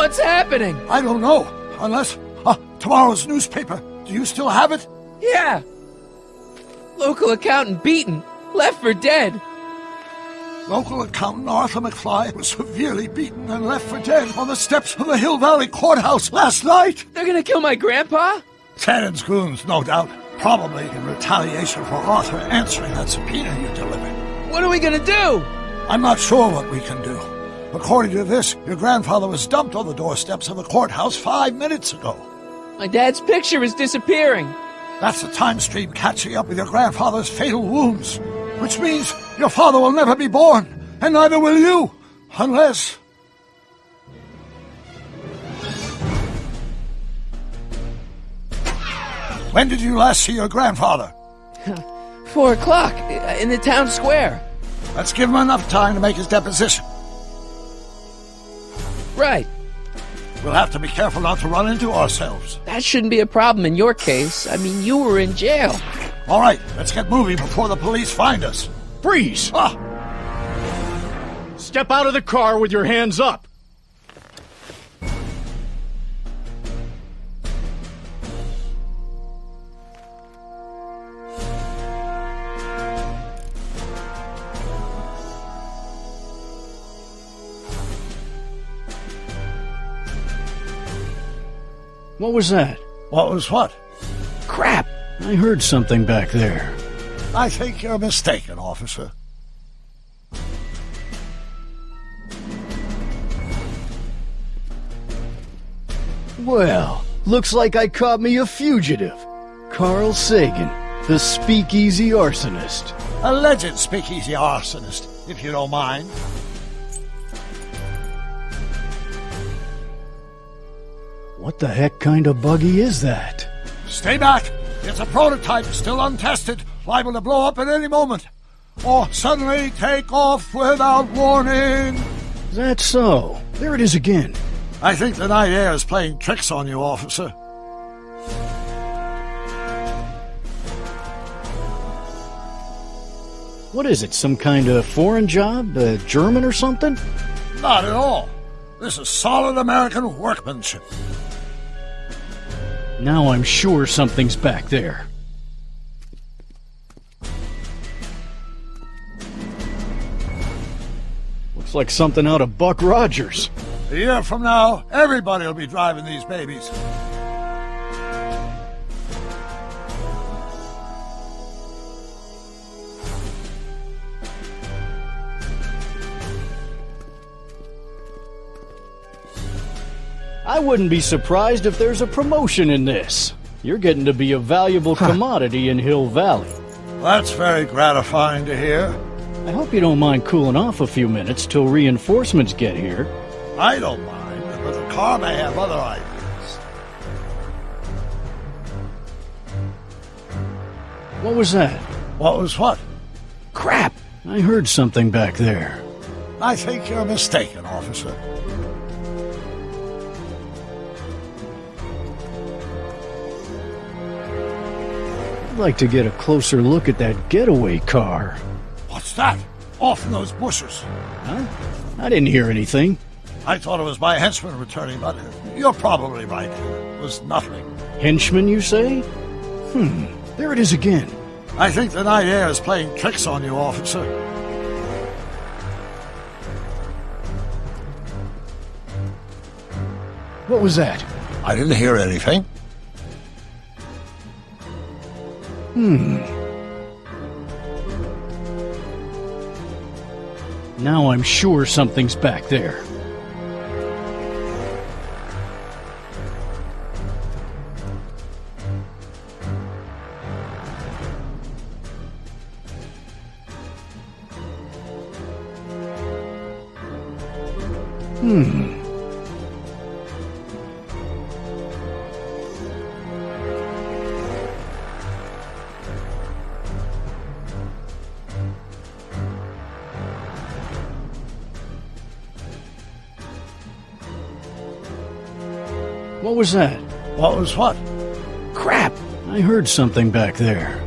What's happening? I don't know, unless... tomorrow's newspaper. Do you still have it? Yeah. Local accountant beaten. Left for dead. Local accountant Arthur McFly was severely beaten and left for dead on the steps of the Hill Valley Courthouse last night. They're gonna kill my grandpa? Tannen's goons, no doubt. Probably in retaliation for Arthur answering that subpoena you delivered. What are we gonna do? I'm not sure what we can do. According to this, your grandfather was dumped on the doorsteps of the courthouse 5 minutes ago. My dad's picture is disappearing. That's the time stream catching up with your grandfather's fatal wounds. Which means your father will never be born, and neither will you, unless... When did you last see your grandfather? 4 o'clock, in the town square. Let's give him enough time to make his deposition. Right. We'll have to be careful not to run into ourselves. That shouldn't be a problem in your case. I mean, you were in jail. All right, let's get moving before the police find us. Freeze! Step out of the car with your hands up. What was that? What was what? Crap! I heard something back there. I think you're mistaken, officer. Well, looks like I caught me a fugitive. Carl Sagan, the speakeasy arsonist. Alleged speakeasy arsonist, if you don't mind. What the heck kind of buggy is that? Stay back! It's a prototype, still untested, liable to blow up at any moment. Or suddenly take off without warning. Is that so? There it is again. I think the night air is playing tricks on you, officer. What is it, some kind of foreign job? German or something? Not at all. This is solid American workmanship. Now I'm sure something's back there. Looks like something out of Buck Rogers. A year from now, everybody will be driving these babies. I wouldn't be surprised if there's a promotion in this. You're getting to be a valuable commodity in Hill Valley. That's very gratifying to hear. I hope you don't mind cooling off a few minutes till reinforcements get here. I don't mind, but the car may have other ideas. What was that? What was what? Crap! I heard something back there. I think you're mistaken, officer. I'd like to get a closer look at that getaway car. What's that? Off in those bushes. Huh? I didn't hear anything. I thought it was my henchman returning, but you're probably right. It was nothing. Henchman, you say? There it is again. I think the night air is playing tricks on you, officer. What was that? I didn't hear anything. Now I'm sure something's back there. What was that? What was what? Crap! I heard something back there.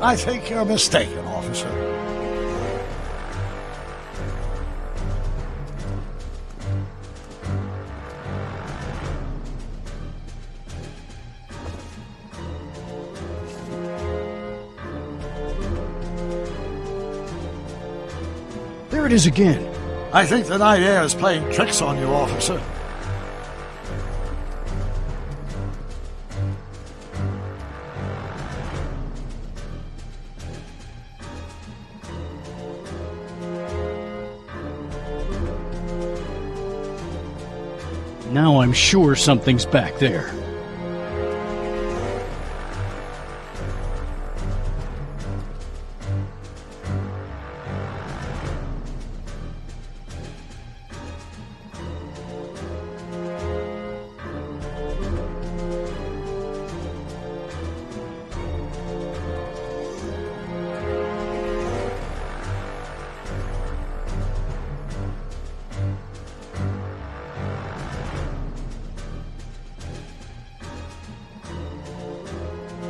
I think you're mistaken, officer. There it is again. I think the night air is playing tricks on you, officer. Now I'm sure something's back there.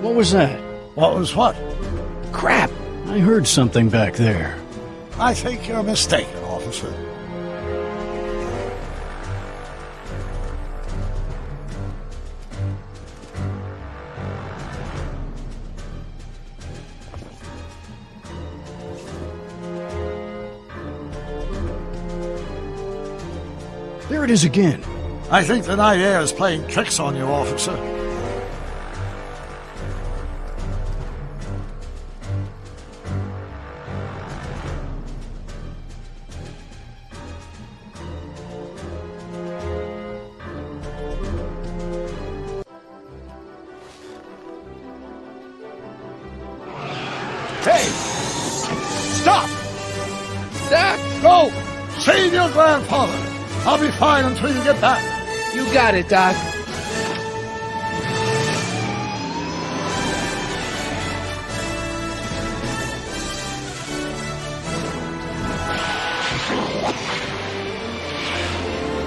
What was that? What was what? Crap! I heard something back there. I think you're mistaken, officer. There it is again. I think the night air is playing tricks on you, officer. Hey! Stop! Doc! Go! See your grandfather. I'll be fine until you get back. You got it, Doc.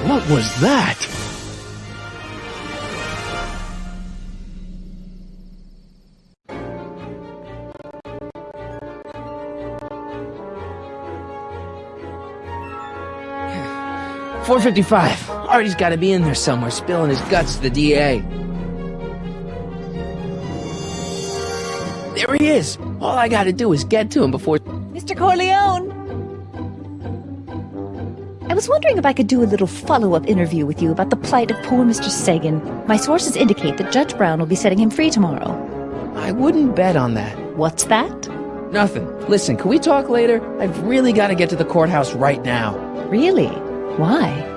What was that? .455. Artie's got to be in there somewhere, spilling his guts to the DA. There he is. All I got to do is get to him before... Mr. Corleone! I was wondering if I could do a little follow-up interview with you about the plight of poor Mr. Sagan. My sources indicate that Judge Brown will be setting him free tomorrow. I wouldn't bet on that. What's that? Nothing. Listen, can we talk later? I've really got to get to the courthouse right now. Really? Why?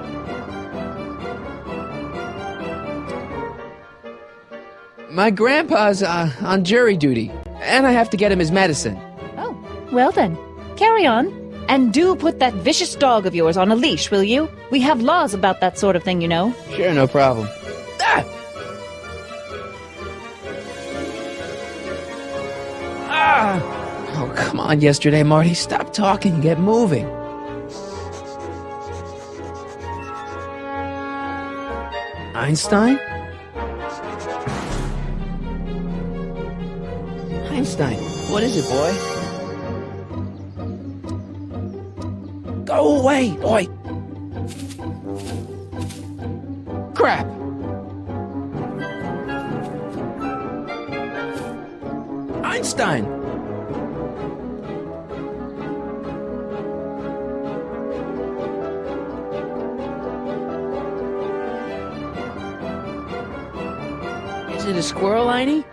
My grandpa's on jury duty, and I have to get him his medicine. Oh, well then. Carry on. And do put that vicious dog of yours on a leash, will you? We have laws about that sort of thing, you know. Sure, no problem. Ah! Ah! Oh, come on, yesterday, Marty. Stop talking and get moving. Einstein? Einstein, what is it, boy? Go away, boy! Crap! Einstein! Is it a squirrel, Einie?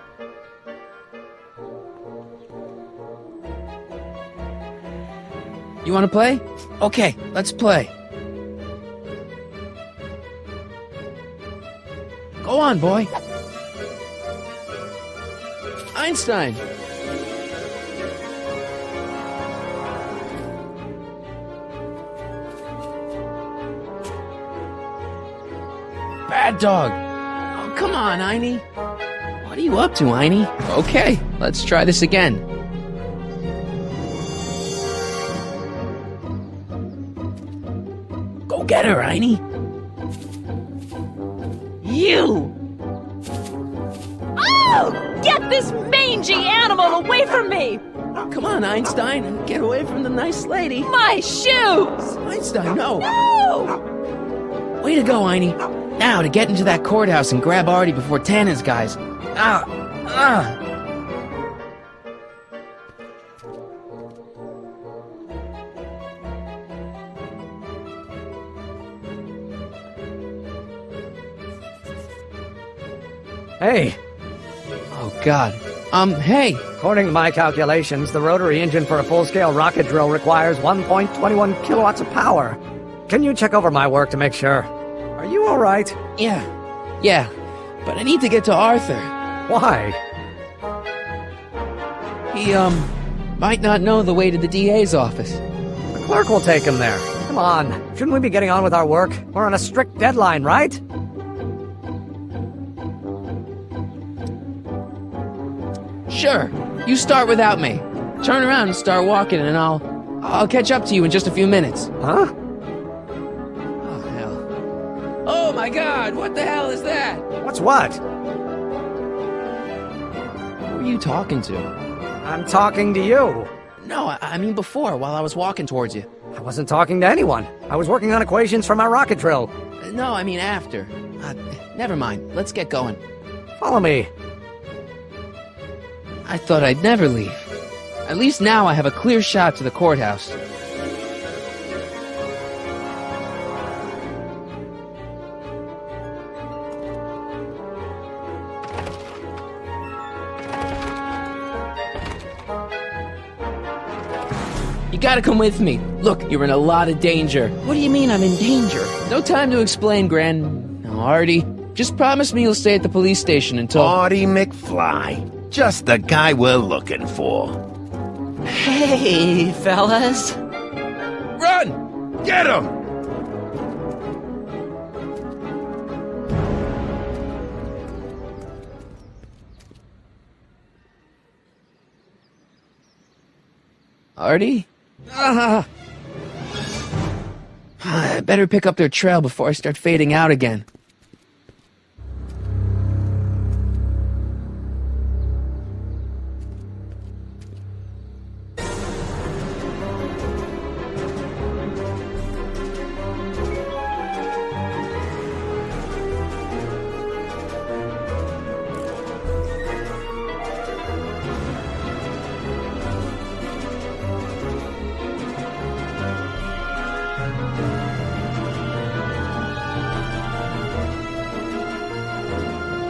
You want to play? Okay, let's play. Go on, boy. Einstein. Bad dog. Oh, come on, Einie. What are you up to, Einie? Okay, let's try this again. Go get her, Einie. You! Oh! Get this mangy animal away from me! Come on, Einstein. Get away from the nice lady. My shoes! Einstein, no. No! Way to go, Einie. Now to get into that courthouse and grab Artie before Tannen's guys. Ah! Hey, Oh, God. Hey. according to my calculations, the rotary engine for a full-scale rocket drill requires 1.21 kilowatts of power. Can you check over my work to make sure? Are you alright? Yeah. But I need to get to Arthur. Why? He, might not know the way to the DA's office. The clerk will take him there. Come on, shouldn't we be getting on with our work? We're on a strict deadline, right? Sure. You start without me. Turn around and start walking, and I'll catch up to you in just a few minutes. Huh? Oh, hell. Oh, my God! What the hell is that? What's what? Who are you talking to? I'm talking to you. No, I mean before, while I was walking towards you. I wasn't talking to anyone. I was working on equations for my rocket drill. No, I mean after. Never mind. Let's get going. Follow me. I thought I'd never leave. At least now I have a clear shot to the courthouse. You gotta come with me. Look, you're in a lot of danger. What do you mean I'm in danger? No time to explain, Gran. No, Artie. Just promise me you'll stay at the police station until... Artie McFly. Just the guy we're looking for. Hey, fellas. Run! Get him! Artie? I better pick up their trail before I start fading out again.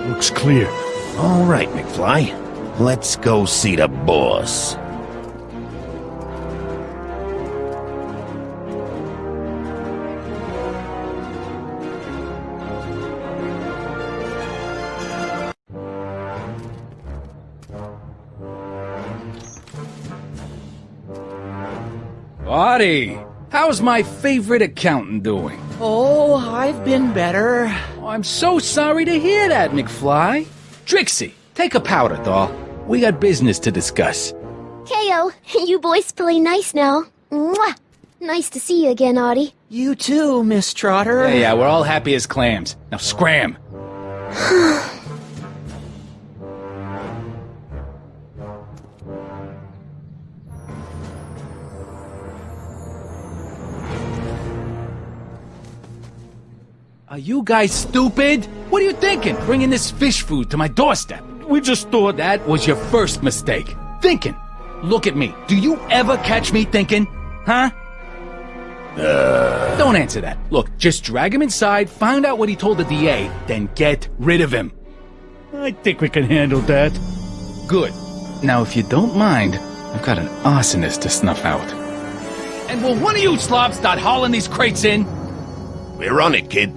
Looks clear. All right, McFly. Let's go see the boss. Artie, how's my favorite accountant doing? Oh, I've been better. Oh, I'm so sorry to hear that, McFly. Trixie, take a powder, doll. We got business to discuss. Heyo, you boys play nice now. Mwah! Nice to see you again, Audie. You too, Miss Trotter. Yeah, we're all happy as clams. Now scram. Are you guys stupid? What are you thinking, bringing this fish food to my doorstep? We just thought that was your first mistake. Thinking. Look at me. Do you ever catch me thinking? Huh? Don't answer that. Look, just drag him inside, find out what he told the DA, then get rid of him. I think we can handle that. Good. Now, if you don't mind, I've got an arsonist to snuff out. And will one of you slobs start hauling these crates in? We're on it, kid.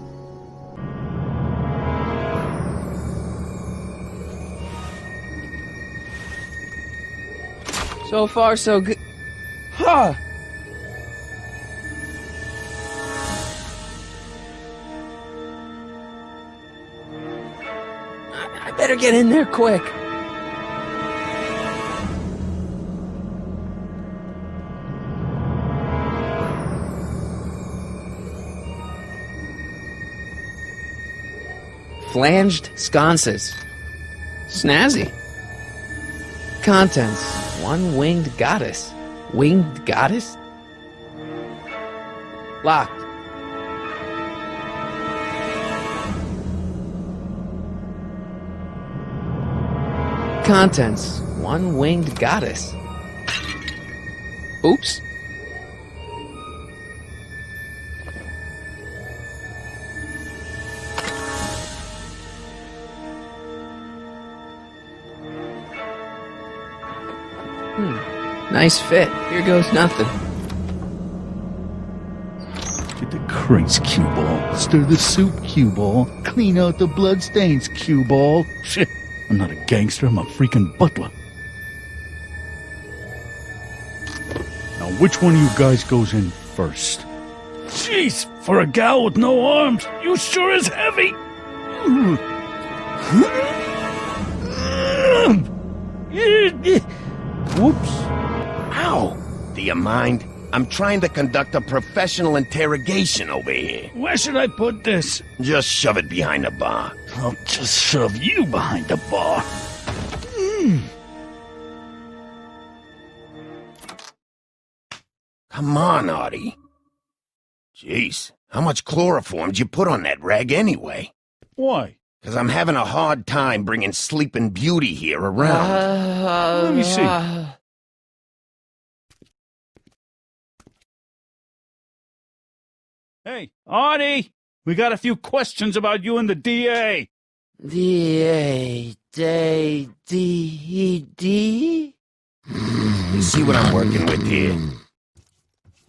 So far, so good. Huh! I better get in there quick. Flanged sconces. Snazzy. Contents. One winged goddess. Winged goddess? Locked. Contents. One winged goddess. Oops. Nice fit. Here goes nothing. Get the crates, cue ball. Stir the soup, cue ball. Clean out the bloodstains, cue ball. Shit, I'm not a gangster, I'm a freaking butler. Now, which one of you guys goes in first? Jeez, for a gal with no arms, you sure is heavy. Whoops. Ow! Do you mind? I'm trying to conduct a professional interrogation over here. Where should I put this? Just shove it behind the bar. I'll just shove you behind the bar. Come on, Artie. Jeez, how much chloroform did you put on that rag anyway? Why? Because I'm having a hard time bringing Sleeping Beauty here around. Let me see. Hey, Artie! We got a few questions about you and the DA. D-A-D-D? You see what I'm working with here?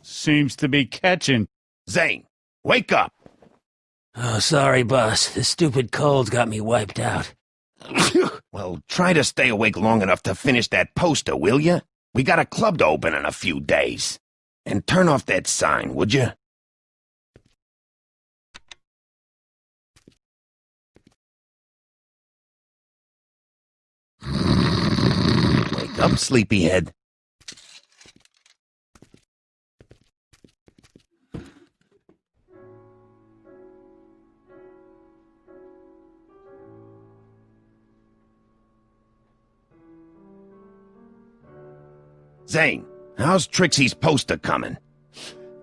Seems to be catching. Zane, wake up! Oh, sorry, boss. The stupid cold got me wiped out. Well, try to stay awake long enough to finish that poster, will you? We got a club to open in a few days. And turn off that sign, would you? Wake up, sleepyhead. Zane, how's Trixie's poster coming?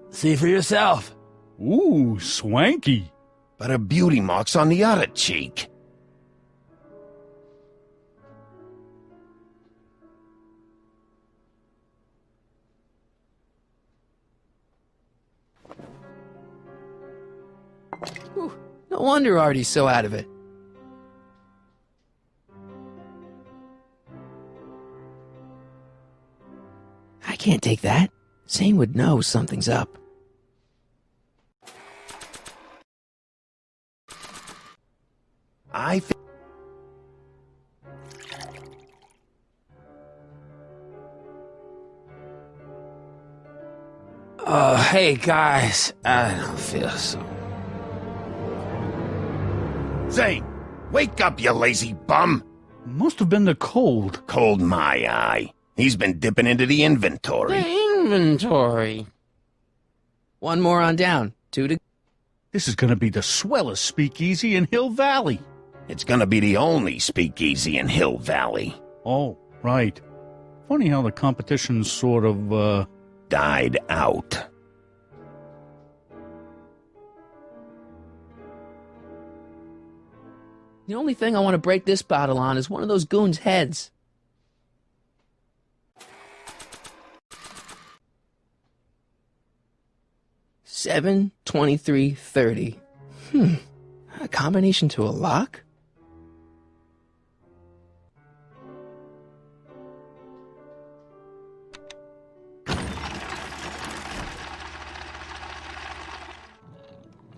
See for yourself. Ooh, swanky. But her beauty mark's on the other cheek. Whew, no wonder Artie's so out of it. I can't take that. Zane would know something's up. I think... Oh, hey, guys. I don't feel so... Zane, wake up, you lazy bum! Must have been the cold. Cold my eye. He's been dipping into the inventory. Inventory. One more on down. 2 to... This is gonna be the swellest speakeasy in Hill Valley. It's gonna be the only speakeasy in Hill Valley. Oh, right. Funny how the competition sort of, Died out. The only thing I want to break this bottle on is one of those goons' heads. $7.23.30. A combination to a lock?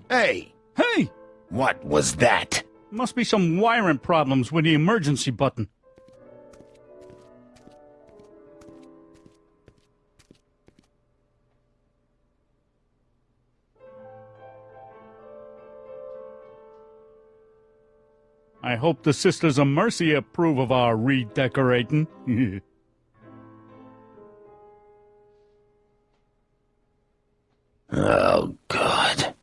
Hey! Hey! What was that? Must be some wiring problems with the emergency button. I hope the Sisters of Mercy approve of our redecorating. Oh, God.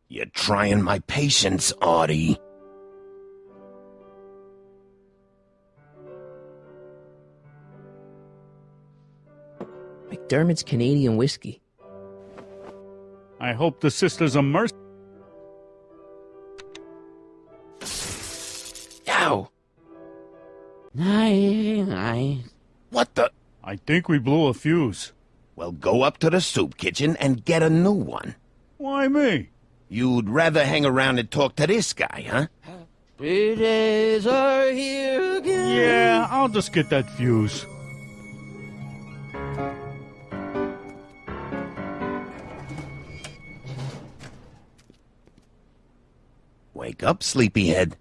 You're trying my patience, Artie. McDermott's Canadian whiskey. I hope the Sisters of Mercy... Ow! Night. What the... I think we blew a fuse. Well, go up to the soup kitchen and get a new one. Why me? You'd rather hang around and talk to this guy, huh? Happy days are here again. Yeah, I'll just get that fuse. Wake up, sleepyhead.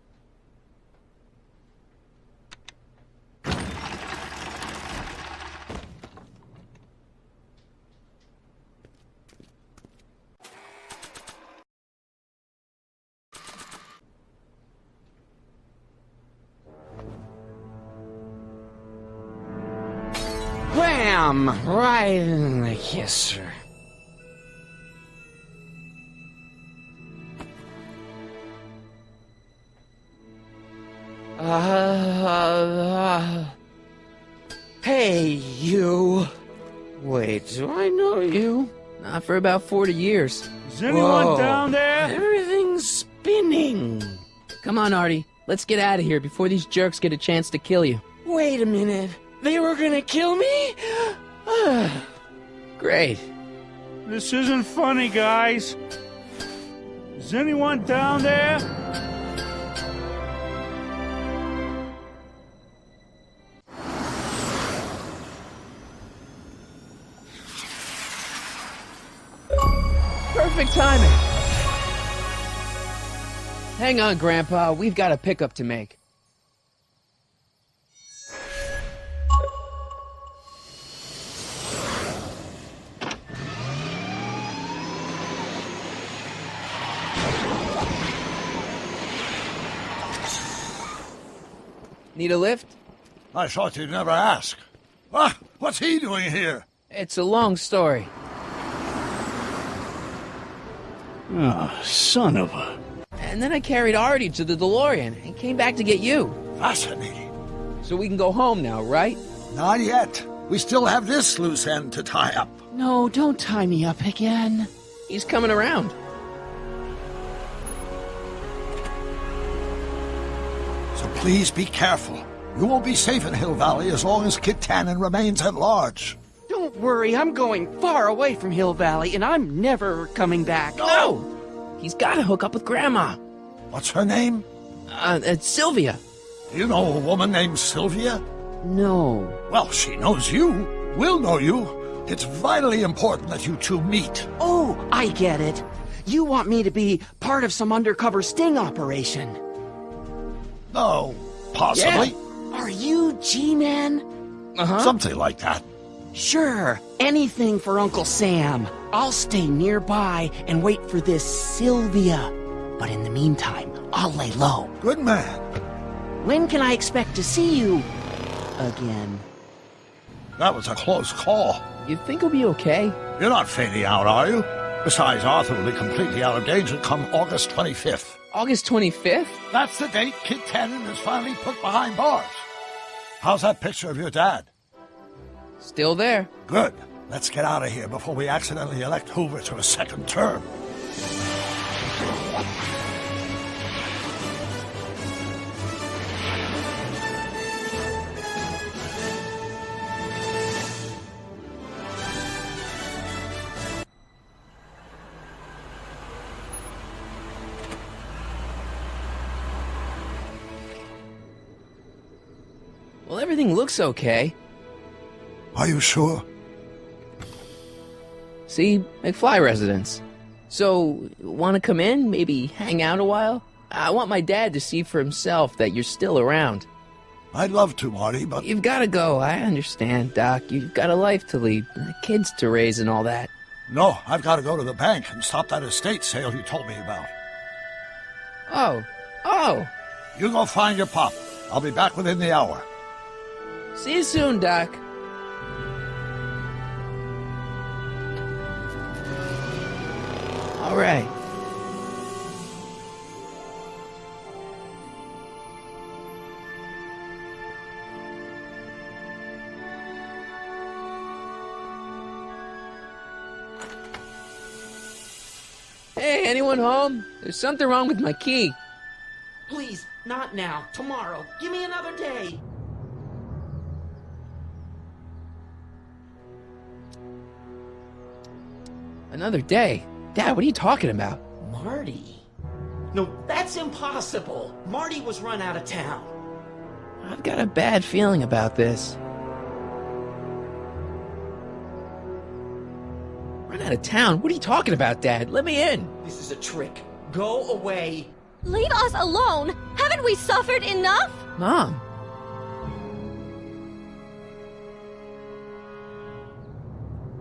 Wham! Right in the kisser. Hey, you. Wait, do I know you? Not for about 40 years. Is anyone Whoa. down there? Everything's spinning. Come on, Artie. Let's get out of here before these jerks get a chance to kill you. Wait a minute. They were gonna kill me? Great. This isn't funny, guys. Is anyone down there? Perfect timing. Hang on, Grandpa. We've got a pickup to make. Need a lift? I thought you'd never ask. Ah, what's he doing here? It's a long story. Oh, son of a... And then I carried Artie to the DeLorean and came back to get you. Fascinating. So we can go home now, right? Not yet. We still have this loose end to tie up. No, don't tie me up again. He's coming around. So please be careful. You won't be safe in Hill Valley as long as Kid Tannen remains at large. Don't worry, I'm going far away from Hill Valley, and I'm never coming back. No! He's got to hook up with Grandma. What's her name? It's Sylvia. Do you know a woman named Sylvia? No. Well, she knows you. We'll know you. It's vitally important that you two meet. Oh, I get it. You want me to be part of some undercover sting operation. No, possibly. Are you G-Man? Uh-huh. Something like that. Sure, anything for Uncle Sam. I'll stay nearby and wait for this Sylvia. But in the meantime, I'll lay low. Good man. When can I expect to see you again? That was a close call. You think he'll be okay? You're not fading out, are you? Besides, Arthur will be completely out of danger come August 25th. August 25th? That's the date Kid Tannen is finally put behind bars. How's that picture of your dad? Still there. Good. Let's get out of here before we accidentally elect Hoover to a second term. Well, everything looks okay. Are you sure? See, McFly residence. So, want to come in? Maybe hang out a while? I want my dad to see for himself that you're still around. I'd love to, Marty, but... You've got to go. I understand, Doc. You've got a life to lead, kids to raise and all that. No, I've got to go to the bank and stop that estate sale you told me about. Oh. You go find your pop. I'll be back within the hour. See you soon, Doc. All right. Hey, anyone home? There's something wrong with my key. Please, not now. Tomorrow. Give me another day. Another day? Dad, what are you talking about? Marty? No, that's impossible. Marty was run out of town. I've got a bad feeling about this. Run out of town? What are you talking about, Dad? Let me in. This is a trick. Go away. Leave us alone! Haven't we suffered enough? Mom.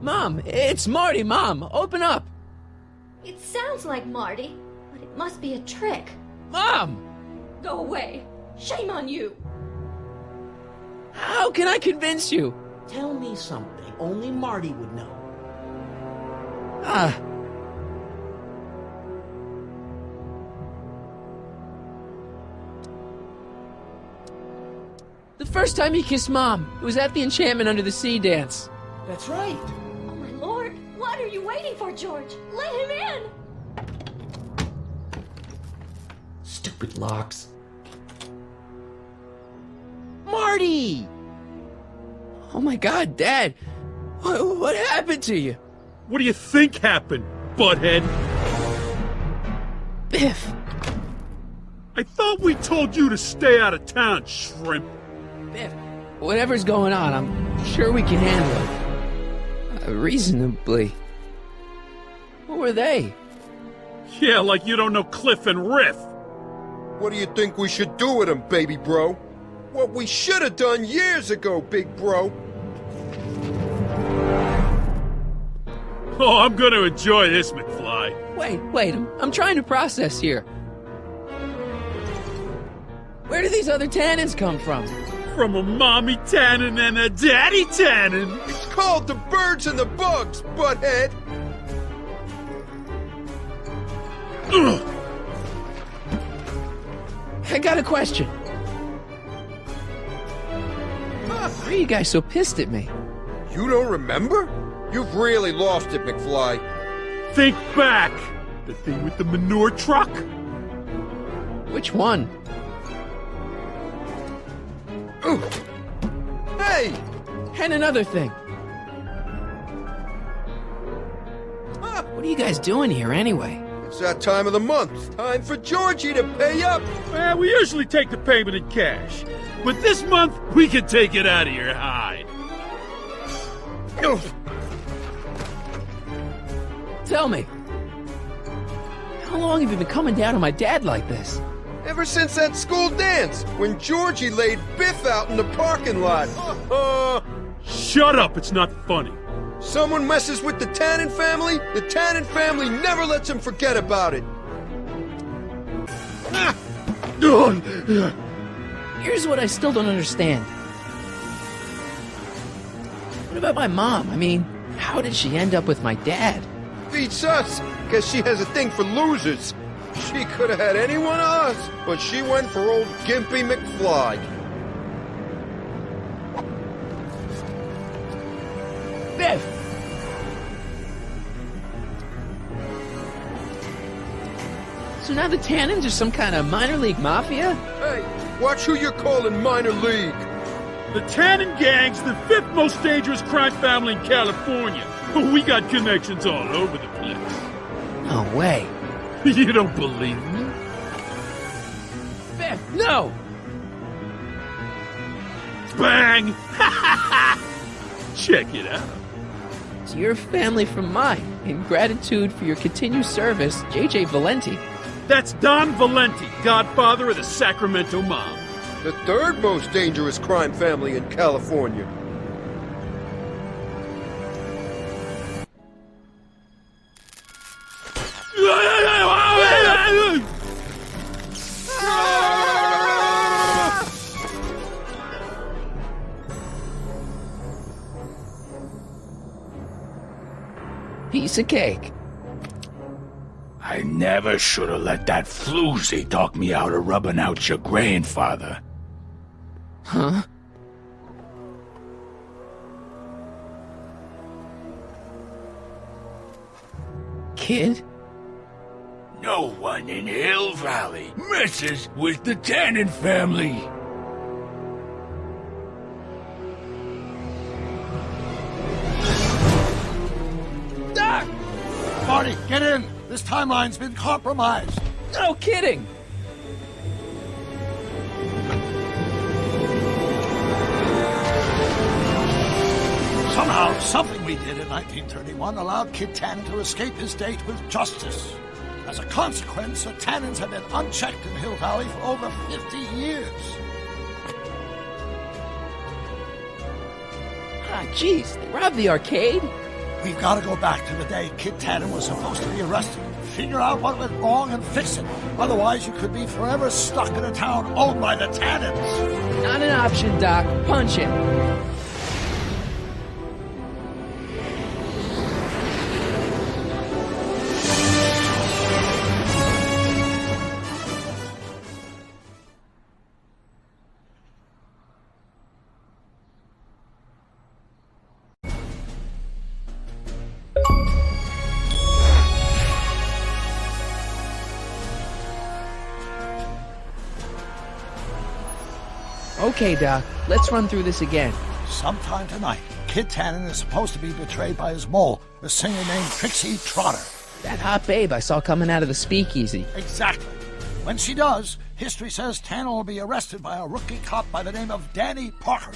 Mom, it's Marty, Mom. Open up. It sounds like Marty, but it must be a trick. Mom! Go away. Shame on you. How can I convince you? Tell me something only Marty would know. The first time he kissed Mom, it was at the Enchantment Under the Sea dance. That's right. Oh my lord, what are you waiting for, George? Let him in! Stupid locks. Marty! Oh my God, Dad. What happened to you? What do you think happened, butthead? Biff. I thought we told you to stay out of town, shrimp. Biff, whatever's going on, I'm sure we can handle it. Reasonably. Who were they? Yeah, like you don't know Cliff and Riff. What do you think we should do with him, baby bro? What we should have done years ago, big bro. Oh, I'm gonna enjoy this, McFly. Wait, I'm trying to process here. Where do these other Tannens come from? From a mommy Tannen and a daddy Tannen. It's called the birds and the bugs, butthead. Ugh. I got a question. Why are you guys so pissed at me? You don't remember? You've really lost it, McFly. Think back. The thing with the manure truck? Which one? Ooh. Hey! And another thing. What are you guys doing here anyway? It's that time of the month. Time for Georgie to pay up. Well, we usually take the payment in cash. But this month, we can take it out of your hide. Tell me, how long have you been coming down on my dad like this? Ever since that school dance, when Georgie laid Biff out in the parking lot. Shut up, it's not funny. Someone messes with the Tannen family, the Tannen family never lets him forget about it. Here's what I still don't understand. What about my mom? I mean, how did she end up with my dad? Beats us, because she has a thing for losers. She could have had any one of us, but she went for old Gimpy McFly. Biff! So now the Tannens are some kind of minor league mafia? Hey, watch who you're calling minor league. The Tannen gang's the 5th most dangerous crime family in California. We got connections all over the place. No way. You don't believe me? Biff, no! Bang! Check it out. To your family from mine, in gratitude for your continued service, J.J. Valenti. That's Don Valenti, godfather of the Sacramento Mob. The 3rd most dangerous crime family in California. Piece of cake. I never should have let that floozy talk me out of rubbing out your grandfather. Huh? Kid? No one in Hill Valley messes with the Tannen family. Marty, get in! This timeline's been compromised. No kidding! Somehow, something we did in 1931 allowed Kid Tannen to escape his date with justice. As a consequence, the Tannens have been unchecked in Hill Valley for over 50 years. Ah, jeez, they robbed the arcade? We've got to go back to the day Kid Tannen was supposed to be arrested. Figure out what went wrong and fix it. Otherwise, you could be forever stuck in a town owned by the Tannens. Not an option, Doc. Punch him. Okay, Doc, let's run through this again. Sometime tonight, Kid Tannen is supposed to be betrayed by his mole, a singer named Trixie Trotter. That hot babe I saw coming out of the speakeasy. Exactly. When she does, history says Tannen will be arrested by a rookie cop by the name of Danny Parker.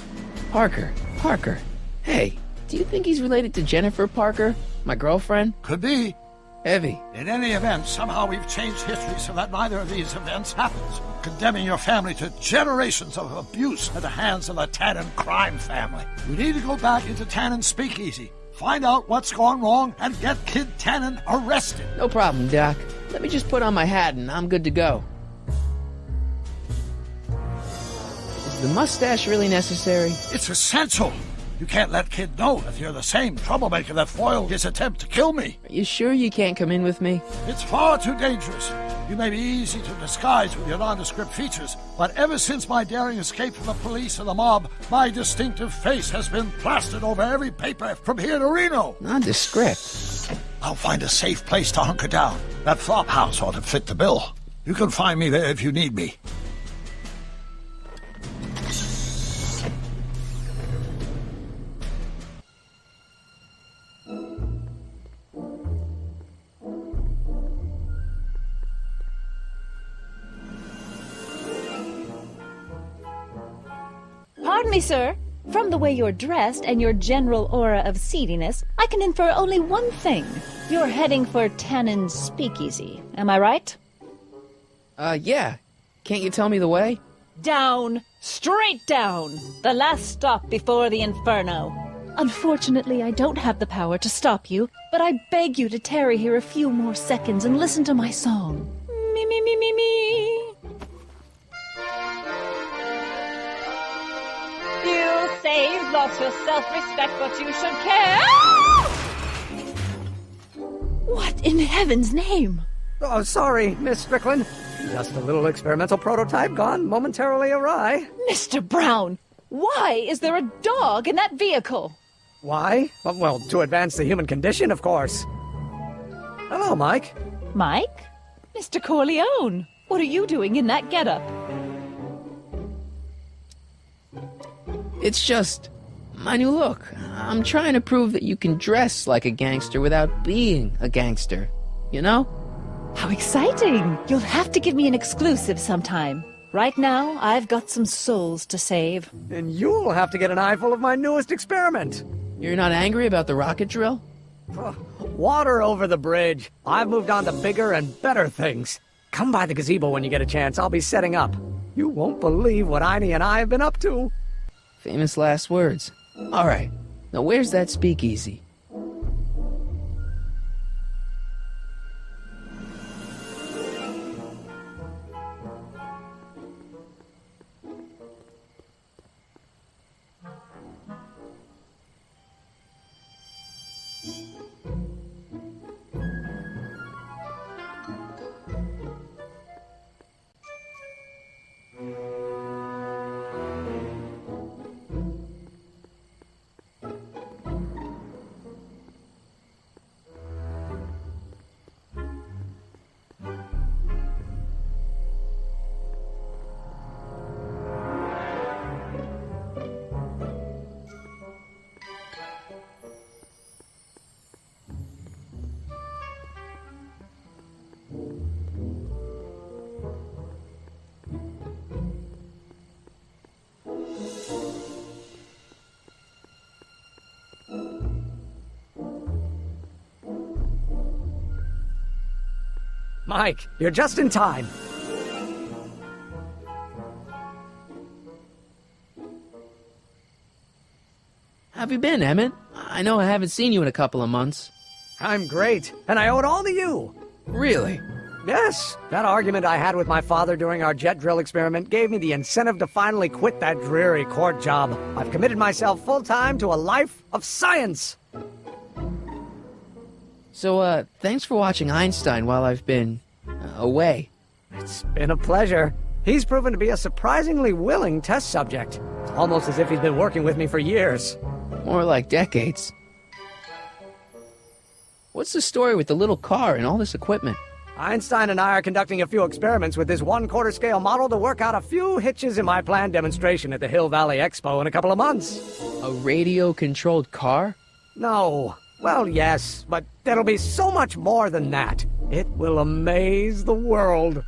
Parker. Hey, do you think he's related to Jennifer Parker, my girlfriend? Could be. Heavy. In any event, somehow we've changed history so that neither of these events happens, condemning your family to generations of abuse at the hands of the Tannen crime family. We need to go back into Tannen's speakeasy, find out what's gone wrong, and get Kid Tannen arrested. No problem, Doc. Let me just put on my hat and I'm good to go. Is the mustache really necessary? It's essential. You can't let Kid know that you're the same troublemaker that foiled his attempt to kill me. Are you sure you can't come in with me? It's far too dangerous. You may be easy to disguise with your nondescript features, but ever since my daring escape from the police and the mob, my distinctive face has been plastered over every paper from here to Reno. Nondescript? I'll find a safe place to hunker down. That flop house ought to fit the bill. You can find me there if you need me. Pardon me, sir. From the way you're dressed and your general aura of seediness, I can infer only one thing. You're heading for Tannen's speakeasy. Am I right? Yeah. Can't you tell me the way? Down. Straight down. The last stop before the inferno. Unfortunately, I don't have the power to stop you, but I beg you to tarry here a few more seconds and listen to my song. Me, me, me, me, me. You say you've lost your self-respect, but you should care. What in heaven's name? Oh, sorry, Miss Strickland. Just a little experimental prototype gone momentarily awry. Mr. Brown, why is there a dog in that vehicle? Why? Well, to advance the human condition, of course. Hello, Mike. Mike? Mr. Corleone, what are you doing in that getup? It's just my new look. I'm trying to prove that you can dress like a gangster without being a gangster. You know? How exciting! You'll have to give me an exclusive sometime. Right now, I've got some souls to save. And you'll have to get an eyeful of my newest experiment. You're not angry about the rocket drill? Water over the bridge. I've moved on to bigger and better things. Come by the gazebo when you get a chance. I'll be setting up. You won't believe what Einie and I have been up to. Famous last words. All right. Now where's that speakeasy? Mike, you're just in time. How have you been, Emmett? I know I haven't seen you in a couple of months. I'm great, and I owe it all to you. Really? Yes, that argument I had with my father during our jet drill experiment gave me the incentive to finally quit that dreary court job. I've committed myself full-time to a life of science. So, thanks for watching Einstein while I've been away. It's been a pleasure. He's proven to be a surprisingly willing test subject. It's almost as if he's been working with me for years. More like decades. What's the story with the little car and all this equipment? Einstein and I are conducting a few experiments with this 1/4 scale model to work out a few hitches in my planned demonstration at the Hill Valley Expo in a couple of months. A radio-controlled car? No. Well, yes, but there'll be so much more than that. It will amaze the world.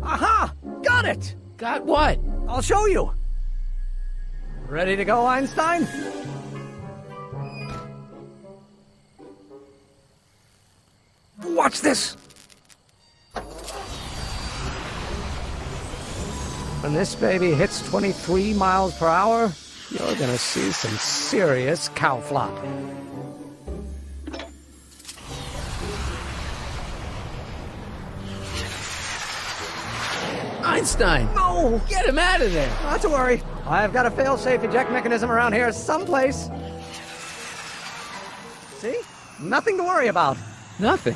Aha! Got it! Got what? I'll show you. Ready to go, Einstein? Watch this! When this baby hits 23 miles per hour, you're gonna see some serious cow flop. Einstein! No! Get him out of there! Not to worry. I've got a fail-safe eject mechanism around here someplace. See? Nothing to worry about. Nothing.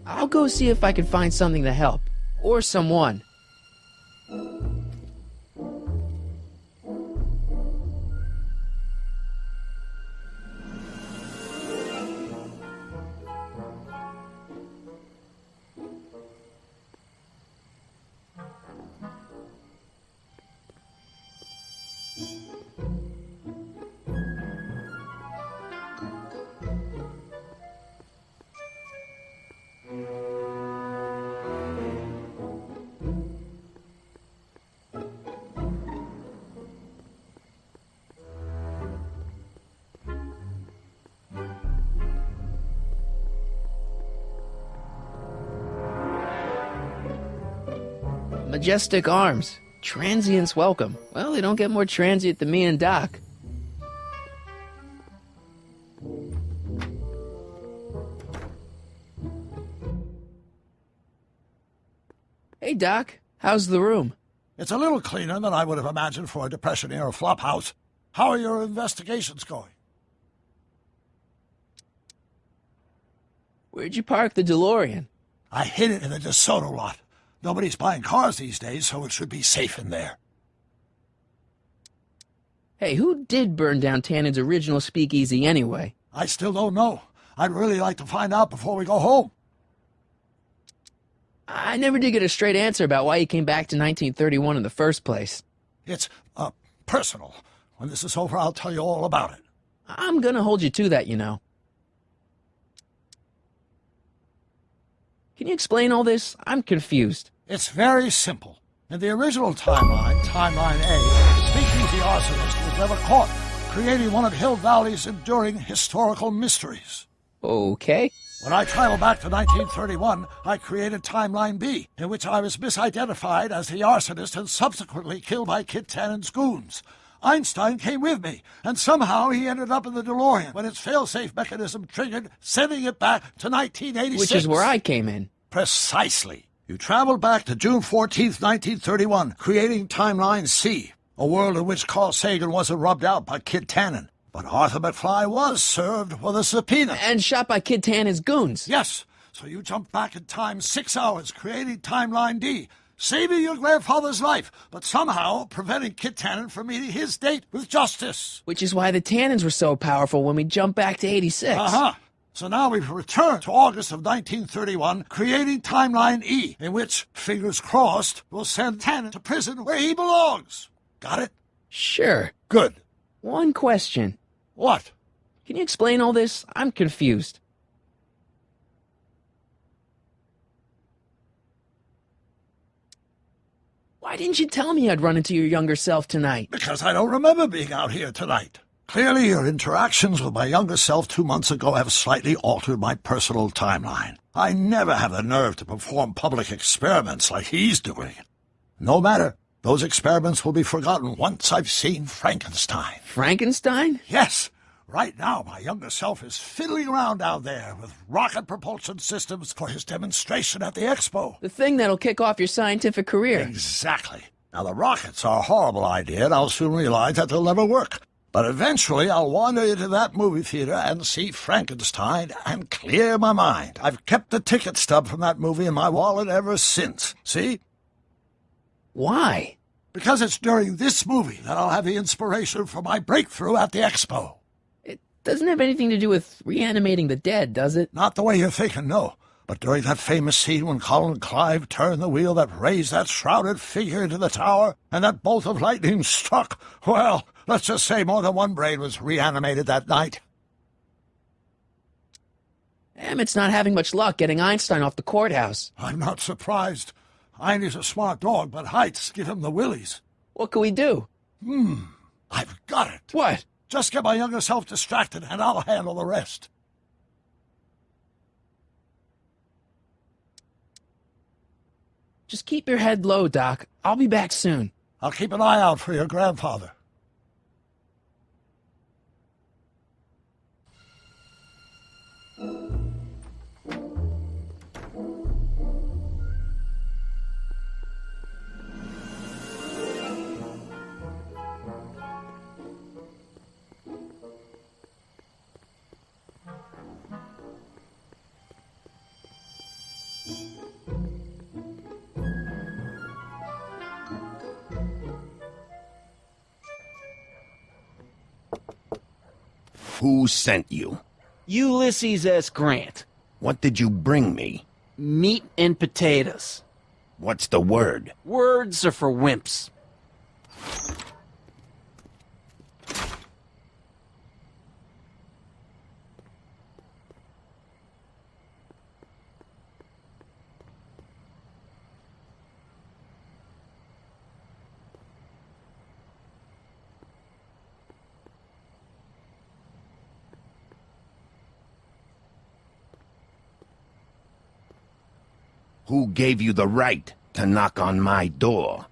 I'll go see if I can find something to help. Or someone. Majestic arms. Transients welcome. Well, they don't get more transient than me and Doc. Hey, Doc. How's the room? It's a little cleaner than I would have imagined for a Depression-era flophouse. How are your investigations going? Where'd you park the DeLorean? I hid it in the DeSoto lot. Nobody's buying cars these days, so it should be safe in there. Hey, who did burn down Tannen's original speakeasy anyway? I still don't know. I'd really like to find out before we go home. I never did get a straight answer about why you came back to 1931 in the first place. It's, personal. When this is over, I'll tell you all about it. I'm gonna hold you to that, you know. Can you explain all this? I'm confused. It's very simple. In the original timeline, Timeline A, the speakeasy arsonist was never caught, creating one of Hill Valley's enduring historical mysteries. Okay. When I traveled back to 1931, I created Timeline B, in which I was misidentified as the arsonist and subsequently killed by Kit Tannen's goons. Einstein came with me, and somehow he ended up in the DeLorean when its fail-safe mechanism triggered, sending it back to 1986. Which is where I came in. Precisely. You traveled back to June 14th, 1931, creating Timeline C, a world in which Carl Sagan wasn't rubbed out by Kit Tannen. But Arthur McFly was served with a subpoena. And shot by Kit Tannen's goons. Yes. So you jumped back in time 6 hours, creating Timeline D, saving your grandfather's life, but somehow preventing Kit Tannen from meeting his date with justice. Which is why the Tannens were so powerful when we jumped back to 86. Uh-huh. So now we've returned to August of 1931, creating Timeline E, in which, fingers crossed, we'll send Tannen to prison where he belongs. Got it? Sure. Good. One question. What? Can you explain all this? I'm confused. Why didn't you tell me I'd run into your younger self tonight? Because I don't remember being out here tonight. Clearly, your interactions with my younger self 2 months ago have slightly altered my personal timeline. I never have the nerve to perform public experiments like he's doing. No matter. Those experiments will be forgotten once I've seen Frankenstein. Frankenstein? Yes. Right now, my younger self is fiddling around down there with rocket propulsion systems for his demonstration at the expo. The thing that'll kick off your scientific career. Exactly. Now, the rockets are a horrible idea, and I'll soon realize that they'll never work. But eventually, I'll wander into that movie theater and see Frankenstein and clear my mind. I've kept the ticket stub from that movie in my wallet ever since. See? Why? Because it's during this movie that I'll have the inspiration for my breakthrough at the expo. It doesn't have anything to do with reanimating the dead, does it? Not the way you're thinking, no. But during that famous scene when Colin Clive turned the wheel that raised that shrouded figure into the tower, and that bolt of lightning struck, well, let's just say more than one brain was reanimated that night. Emmett's not having much luck getting Einstein off the courthouse. I'm not surprised. Einstein's a smart dog, but heights give him the willies. What can we do? I've got it. What? Just get my younger self distracted, and I'll handle the rest. Just keep your head low, Doc. I'll be back soon. I'll keep an eye out for your grandfather. Who sent you? Ulysses S. Grant. What did you bring me? Meat and potatoes. What's the word? Words are for wimps. Who gave you the right to knock on my door?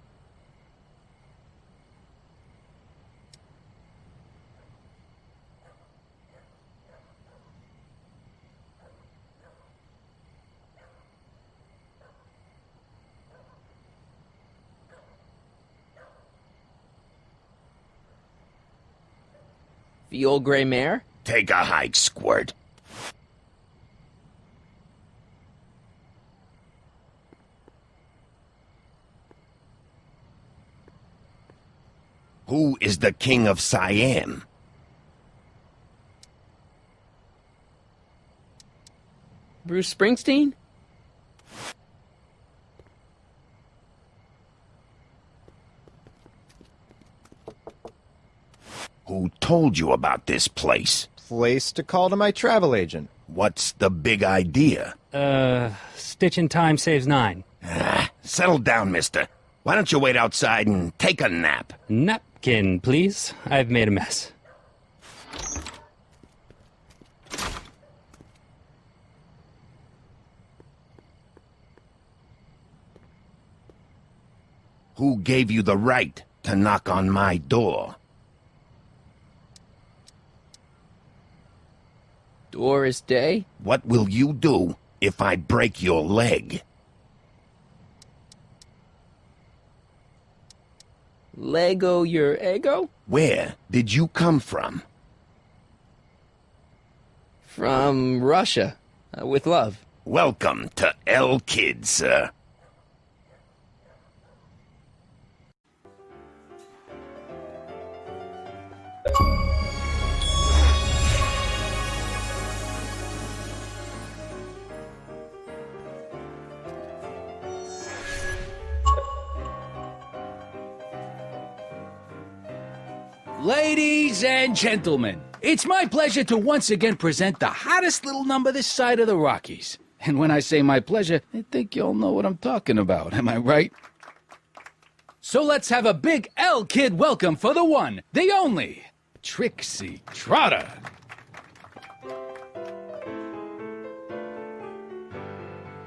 The old gray mare? Take a hike, Squirt. Who is the king of Siam? Bruce Springsteen? Who told you about this place? Place to call to my travel agent. What's the big idea? Stitch in time saves 9. Settle down, mister. Why don't you wait outside and take a nap? Napkin, please. I've made a mess. Who gave you the right to knock on my door? Doris Day? What will you do if I break your leg? Lego your ego? Where did you come from? From Russia. With love. Welcome to El Kid, sir. Ladies and gentlemen, it's my pleasure to once again present the hottest little number this side of the Rockies. And when I say my pleasure, I think you all know what I'm talking about, am I right? So let's have a big L-Kid welcome for the one, the only, Trixie Trotter.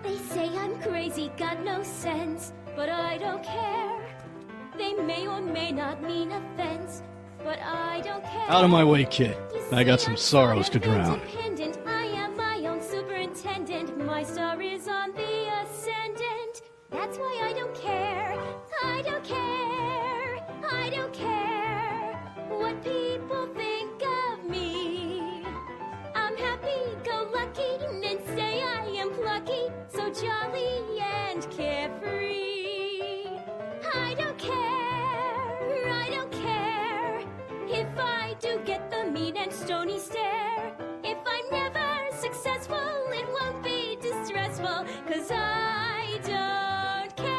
They say I'm crazy, got no sense, but I don't care. They may or may not mean offense, but I don't care. Out of my way, kid. I got some sorrows to drown. Independent, I am my own superintendent. My star is on the ascendant. That's why I don't care. I don't care. I don't care what people think of me. I'm happy-go-lucky and say I am plucky, so jolly and carefree. I don't care. I don't care if I do get the mean and stony stare. If I'm never successful, it won't be distressful, 'cause I don't care.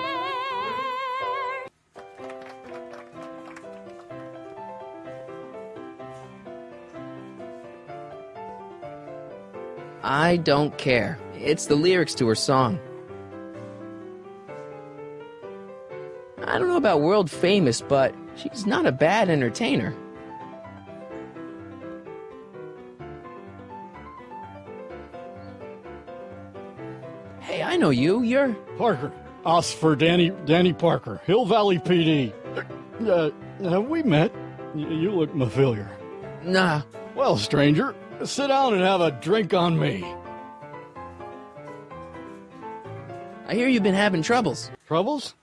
I don't care. It's the lyrics to her song. I don't know about world famous, but she's not a bad entertainer. Hey, I know you. You're... Parker. Us for Danny Parker. Hill Valley PD. Have we met? You look familiar. Nah. Well, stranger, sit down and have a drink on me. I hear you've been having troubles. Troubles?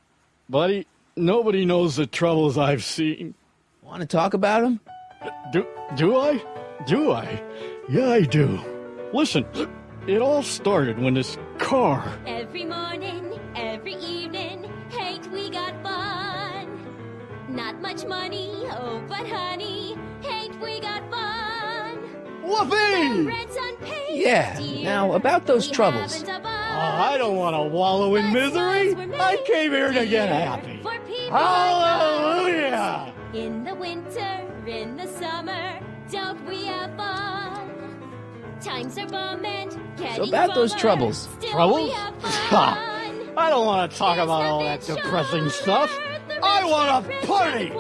Buddy, nobody knows the troubles I've seen. Want to talk about them? Do I? Do I? Yeah, I do. Listen, it all started when this car... Every morning, every evening, ain't we got fun? Not much money, oh, but honey, ain't we got fun? Whoopee! Rent's unpaid, Yeah, now about those troubles. I don't want to wallow in misery. I came here to get happy. Hallelujah! In the winter, in the summer, don't we have fun? Times are bum and getting So about those bummer, troubles. still Troubles? we have Ha! fun. I don't want to talk about all that depressing stuff. I want to party!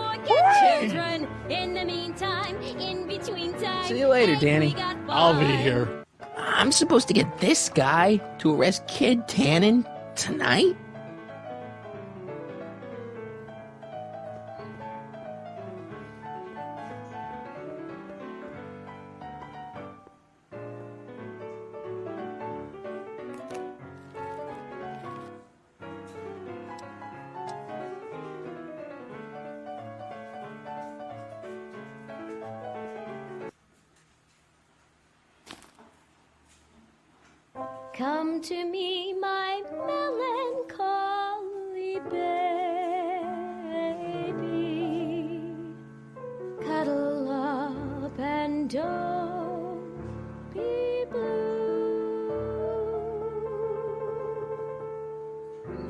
Children, in the meantime, in between time. See you later, Danny. I'll be here. I'm supposed to get this guy to arrest Kid Tannen tonight? Come to me, my melancholy baby. Cuddle up and don't be blue.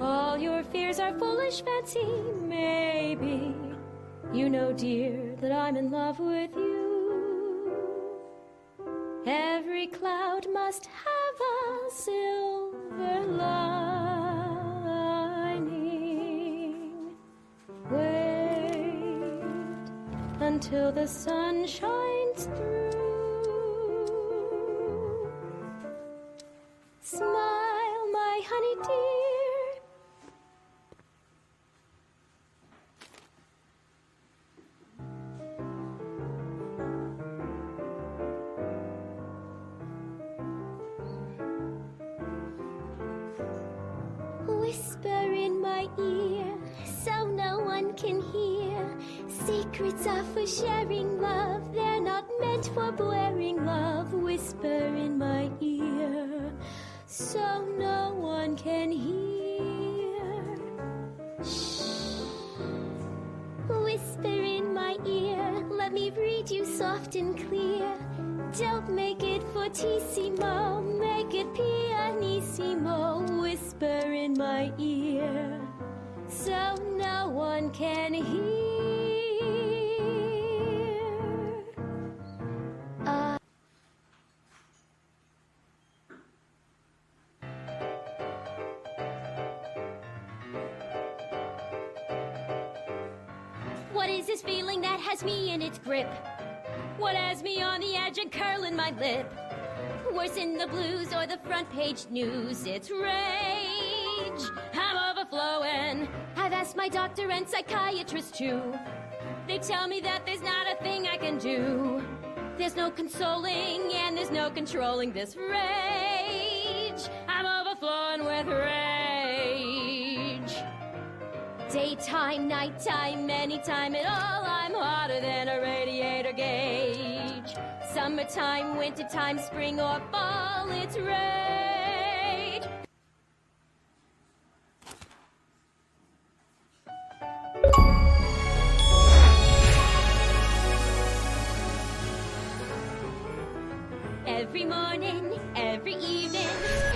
All your fears are foolish fancy, maybe. You know, dear, that I'm in love with you. Every cloud must have a silver lining. Wait until the sun shines through. Smile, my honey dear. Whisper in my ear, so no one can hear. Secrets are for sharing love, they're not meant for blaring love. Whisper in my ear, so no one can hear. Shh. Whisper in my ear, let me read you soft and clear. Don't make it fortissimo, make it pianissimo. Whisper in my ear, so no one can hear. What is this feeling that has me in its grip? What has me on the edge and curling my lip? Worse in the blues or the front page news, it's rage. I'm overflowing. I've asked my doctor and psychiatrist too. They tell me that there's not a thing I can do. There's no consoling and there's no controlling this rage. I'm overflowing with rage. Daytime, nighttime, anytime at all, I'm hotter than a radiator gauge. Summertime, wintertime, spring or fall, it's rage. Every morning, every evening,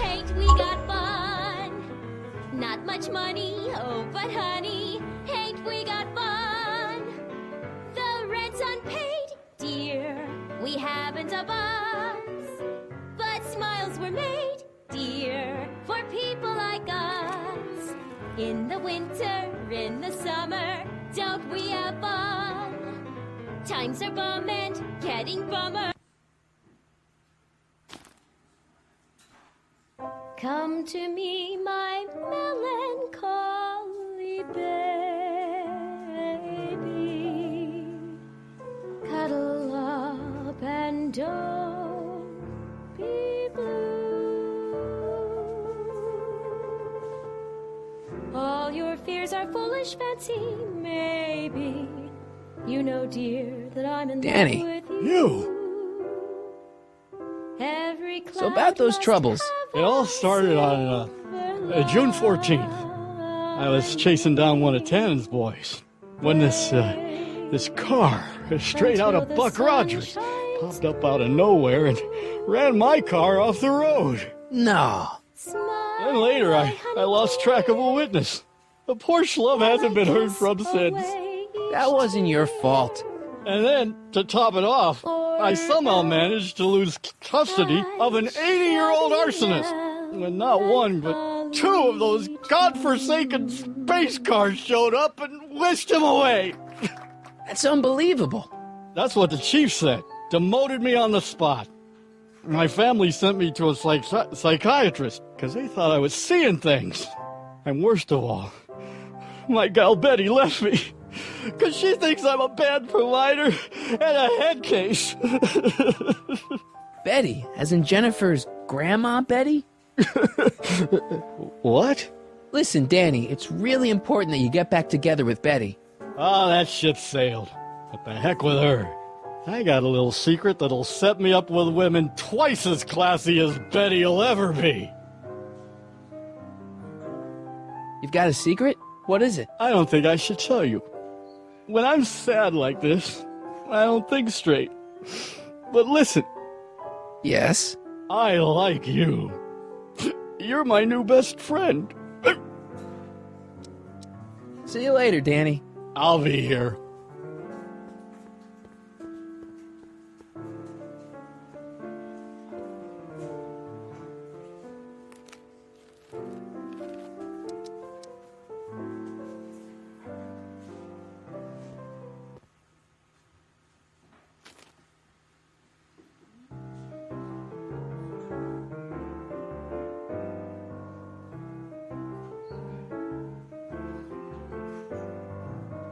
ain't we got fun? Not much money, oh, but honey, ain't we got fun? The rent's unpaid, dear, we haven't a bus. But smiles were made, dear, for people like us. In the winter, in the summer, don't we have fun? Times are bum and getting bummer. Come to me, my melancholy baby. Cuddle up and don't be blue. All your fears are foolish fancy, maybe. You know, dear, that I'm in Danny. love with You! Every So about those troubles. It all started on June 14th. I was chasing down one of Tannen's boys when this car, straight out of Buck Rogers, popped up out of nowhere and ran my car off the road. No. Then later, I lost track of a witness. The poor schlub hasn't been heard from since. That wasn't your fault. And then, to top it off, I somehow managed to lose custody of an 80-year-old arsonist. And not one, but two of those godforsaken space cars showed up and whisked him away. That's unbelievable. That's what the chief said. Demoted me on the spot. My family sent me to a psychiatrist because they thought I was seeing things. And worst of all, my gal Betty left me. Because she thinks I'm a bad provider and a head case. Betty, as in Jennifer's grandma Betty? What? Listen, Danny, it's really important that you get back together with Betty. Oh, that ship sailed. What the heck with her? I got a little secret that'll set me up with women twice as classy as Betty will ever be. You've got a secret? What is it? I don't think I should tell you. When I'm sad like this, I don't think straight. But listen. Yes? I like you. You're my new best friend. See you later, Danny. I'll be here.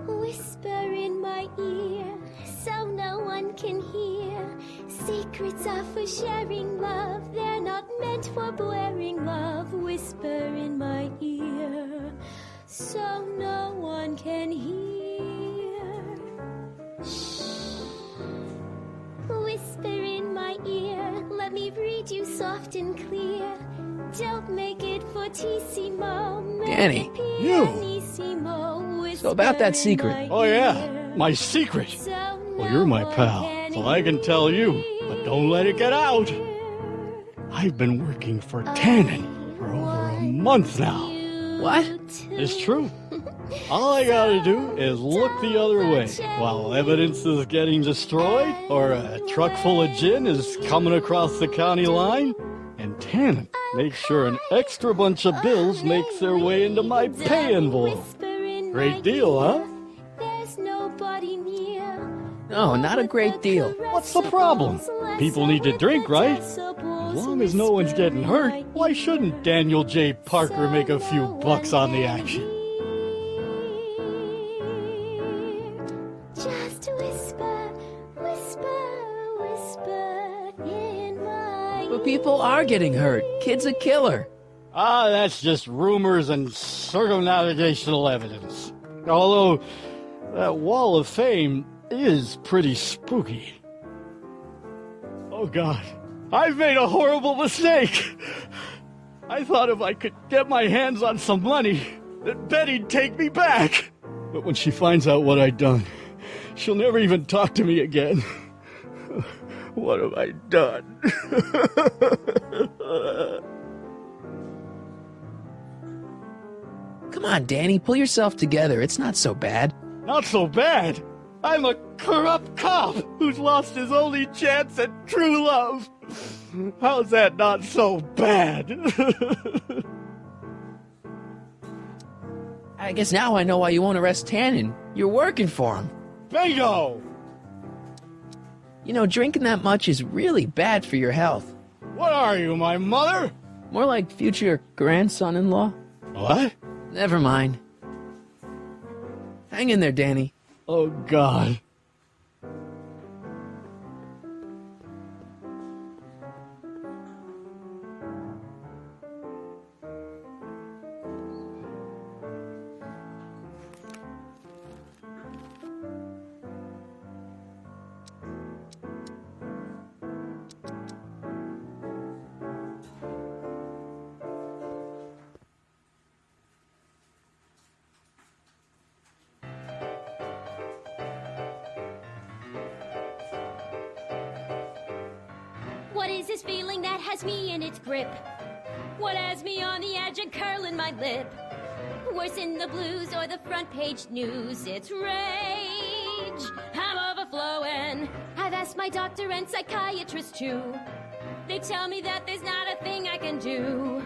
Whisper in my ear, so no one can hear. Secrets are for sharing love, they're not meant for blaring love. Whisper in my ear, so no one can hear. Shh. Whisper in my ear, let me read you soft and clear. Don't make it fortissimo. Danny, you. So about that secret. Oh yeah, my secret. Well, you're my pal, so I can tell you, but don't let it get out. I've been working for Tannen for over a month now. What? It's true. All I gotta do is look the other way while evidence is getting destroyed or a truck full of gin is coming across the county line. And Tannen makes sure an extra bunch of bills makes their way into my pay envelope. Great deal, huh? There's no No, not a great deal. What's the problem? People need to drink, right? As long as no one's getting hurt, why shouldn't Daniel J. Parker make a few bucks on the action? Just whisper, whisper, whisper in my But people are getting hurt. Kid's a killer. Ah, that's just rumors and circumnavigational evidence. Although, that wall of fame is pretty spooky. Oh God, I've made a horrible mistake. I thought if I could get my hands on some money, that Betty'd take me back. But when she finds out what I'd done, she'll never even talk to me again. What have I done? Come on, Danny, pull yourself together. It's not so bad. Not so bad. I'm a corrupt cop who's lost his only chance at true love. How's that not so bad? I guess now I know why you won't arrest Tannen. You're working for him. Bingo! You know, drinking that much is really bad for your health. What are you, my mother? More like future grandson-in-law. What? Never mind. Hang in there, Danny. Oh, God. What is this feeling that has me in its grip? What has me on the edge and curling my lip? Worse in the blues or the front page news, it's rage. I'm overflowing. I've asked my doctor and psychiatrist too. They tell me that there's not a thing I can do.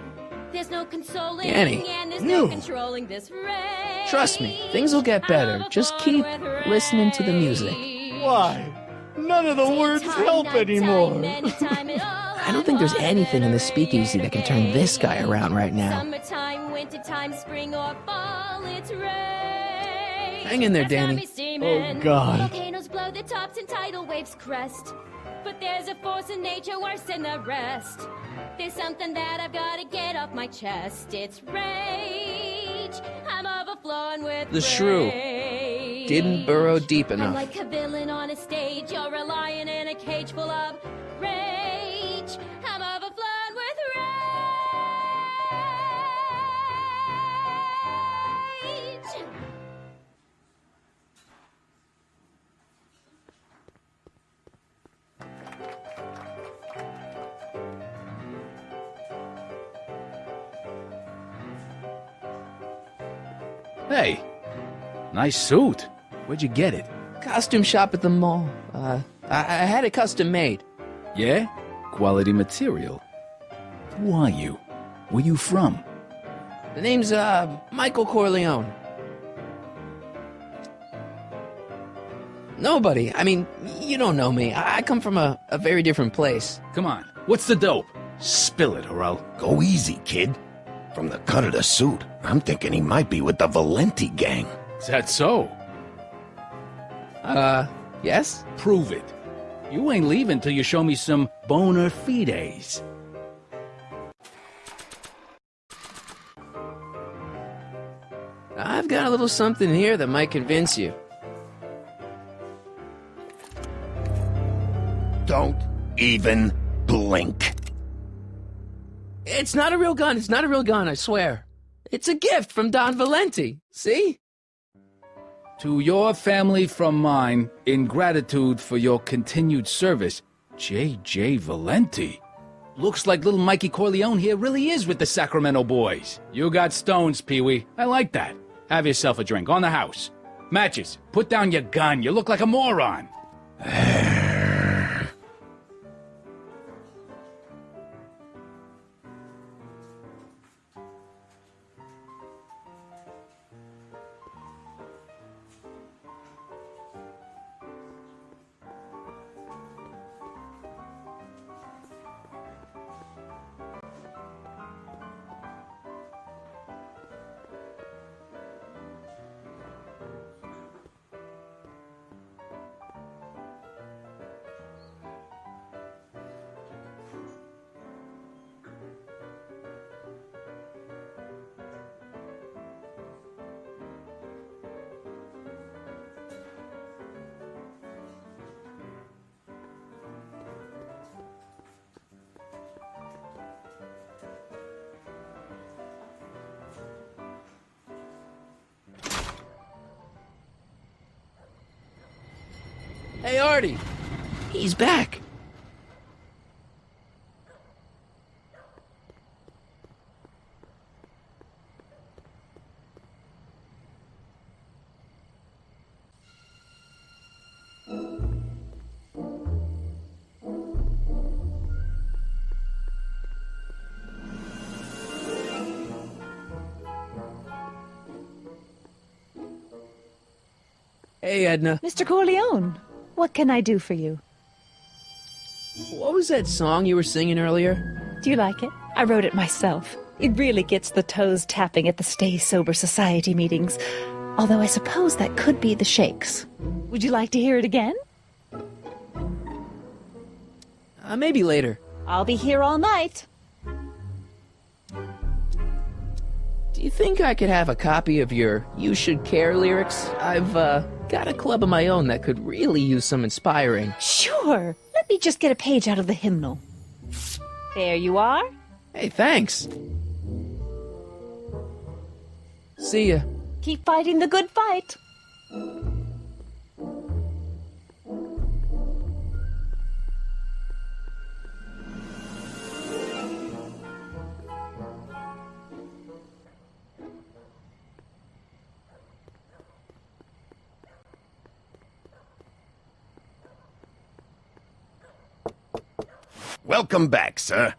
There's no consoling Danny, and there's no controlling this rage. Trust me, things will get better. Just keep listening to the music. Why? None of the words help anymore. I don't think there's anything in the speakeasy that can turn this guy around right now. Summertime, wintertime, spring or fall, it's rain. Hang in there, Danny. Oh, God. Volcanoes blow the tops and tidal waves crest. But there's a force in nature worse than the rest. There's something that I've got to get off my chest. It's rage. I'm overflowing with The shrew didn't burrow deep I'm enough. like a villain on a stage. You're a lion in a cage full of rage. I'm overflowing with rage. Hey, nice suit. Where'd you get it? Costume shop at the mall. I had it custom made. Yeah? Quality material. Who are you? Where you from? The name's, Michael Corleone. Nobody. I mean, you don't know me. I come from a very different place. Come on, what's the dope? Spill it, or I'll... Go easy, kid. From the cut of the suit, I'm thinking he might be with the Valenti gang. Is that so? Yes? Prove it. You ain't leaving till you show me some bona fides. I've got a little something here that might convince you. Don't even blink. It's not a real gun. It's not a real gun, I swear. It's a gift from Don Valenti. See? To your family from mine, in gratitude for your continued service, J.J. Valenti. Looks like little Mikey Corleone here really is with the Sacramento boys. You got stones, Pee-wee. I like that. Have yourself a drink on the house. Matches, put down your gun. You look like a moron. Hey, Artie! He's back! Hey, Edna. Mr. Corleone, what can I do for you? What was that song you were singing earlier? Do you like it? I wrote it myself. It really gets the toes tapping at the Stay Sober Society meetings. Although I suppose that could be the Shakes. Would you like to hear it again? Maybe later. I'll be here all night. Do you think I could have a copy of your You Should Care lyrics? I've, got a club of my own that could really use some inspiring. Sure. Let me just get a page out of the hymnal. There you are. Hey, thanks. See ya. Keep fighting the good fight. Welcome back, sir.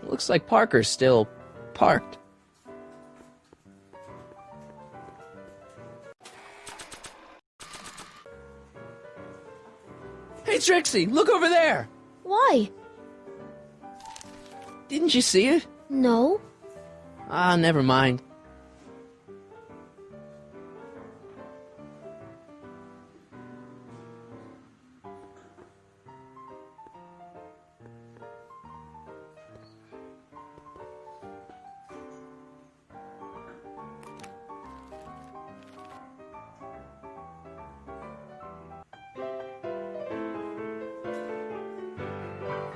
Looks like Parker's still parked. Hey, Trixie, look over there! Why? Didn't you see it? No. Ah, never mind.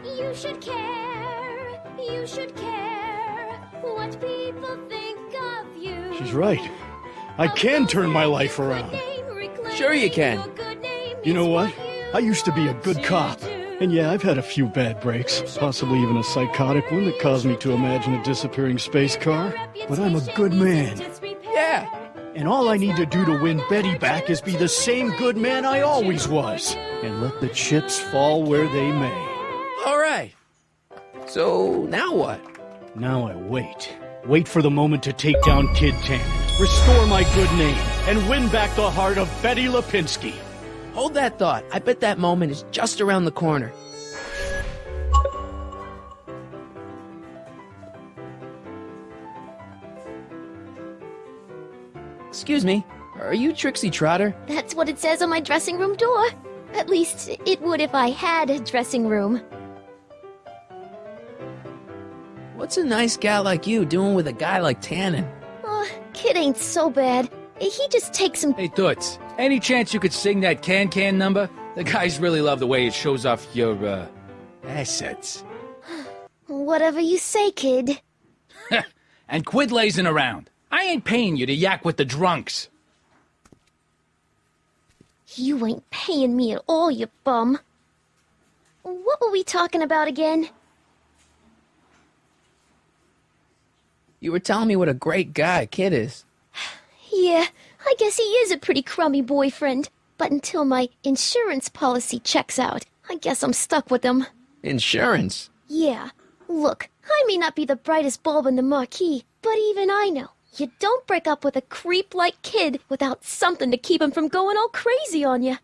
You should care, you should care what people think of you. She's right. I can turn my life around. Sure you can. You know what? I used to be a good cop. And yeah, I've had a few bad breaks, possibly even a psychotic one that caused me to imagine a disappearing space car. But I'm a good man. Yeah. And all I need to do to win Betty back is be the same good man I always was. And let the chips fall where they may. All right. So, now what? Now I wait. Wait for the moment to take down Kid Tannen, restore my good name, and win back the heart of Betty Lipinski. Hold that thought. I bet that moment is just around the corner. Excuse me, are you Trixie Trotter? That's what it says on my dressing room door. At least, it would if I had a dressing room. What's a nice gal like you doing with a guy like Tannen? Kid ain't so bad. He just takes some... Hey, Toots, any chance you could sing that can-can number? The guys really love the way it shows off your, assets. Whatever you say, kid. And quit lazing around. I ain't paying you to yak with the drunks. You ain't paying me at all, you bum. What were we talking about again? You were telling me what a great guy Kid is. Yeah, I guess he is a pretty crummy boyfriend. But until my insurance policy checks out, I guess I'm stuck with him. Insurance? Yeah. Look, I may not be the brightest bulb in the marquee, but even I know you don't break up with a creep like Kid without something to keep him from going all crazy on you.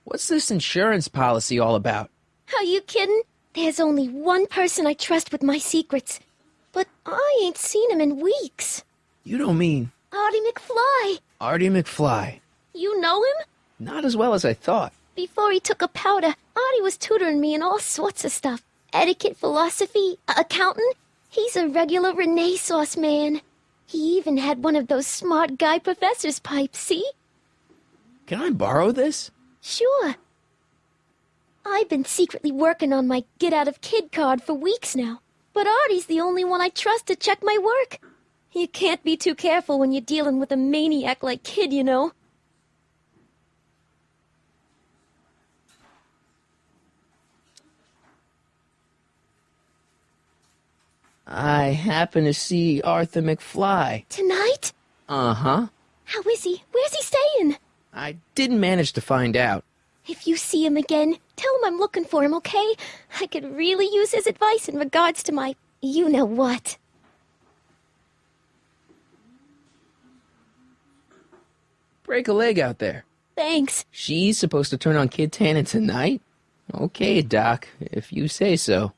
What's this insurance policy all about? Are you kidding? There's only one person I trust with my secrets. But I ain't seen him in weeks. You don't mean... Artie McFly. Artie McFly. You know him? Not as well as I thought. Before he took a powder, Artie was tutoring me in all sorts of stuff. Etiquette, philosophy, accounting. He's a regular Renaissance man. He even had one of those smart guy professor's pipes, see? Can I borrow this? Sure. I've been secretly working on my get-out-of-kid card for weeks now. But Artie's the only one I trust to check my work. You can't be too careful when you're dealing with a maniac like Kid, you know. I happen to see Arthur McFly. Tonight? Uh-huh. How is he? Where's he staying? I didn't manage to find out. If you see him again, tell him I'm looking for him, okay? I could really use his advice in regards to my you-know-what. Break a leg out there. Thanks. She's supposed to turn on Kid Tannen tonight? Okay, Doc, if you say so.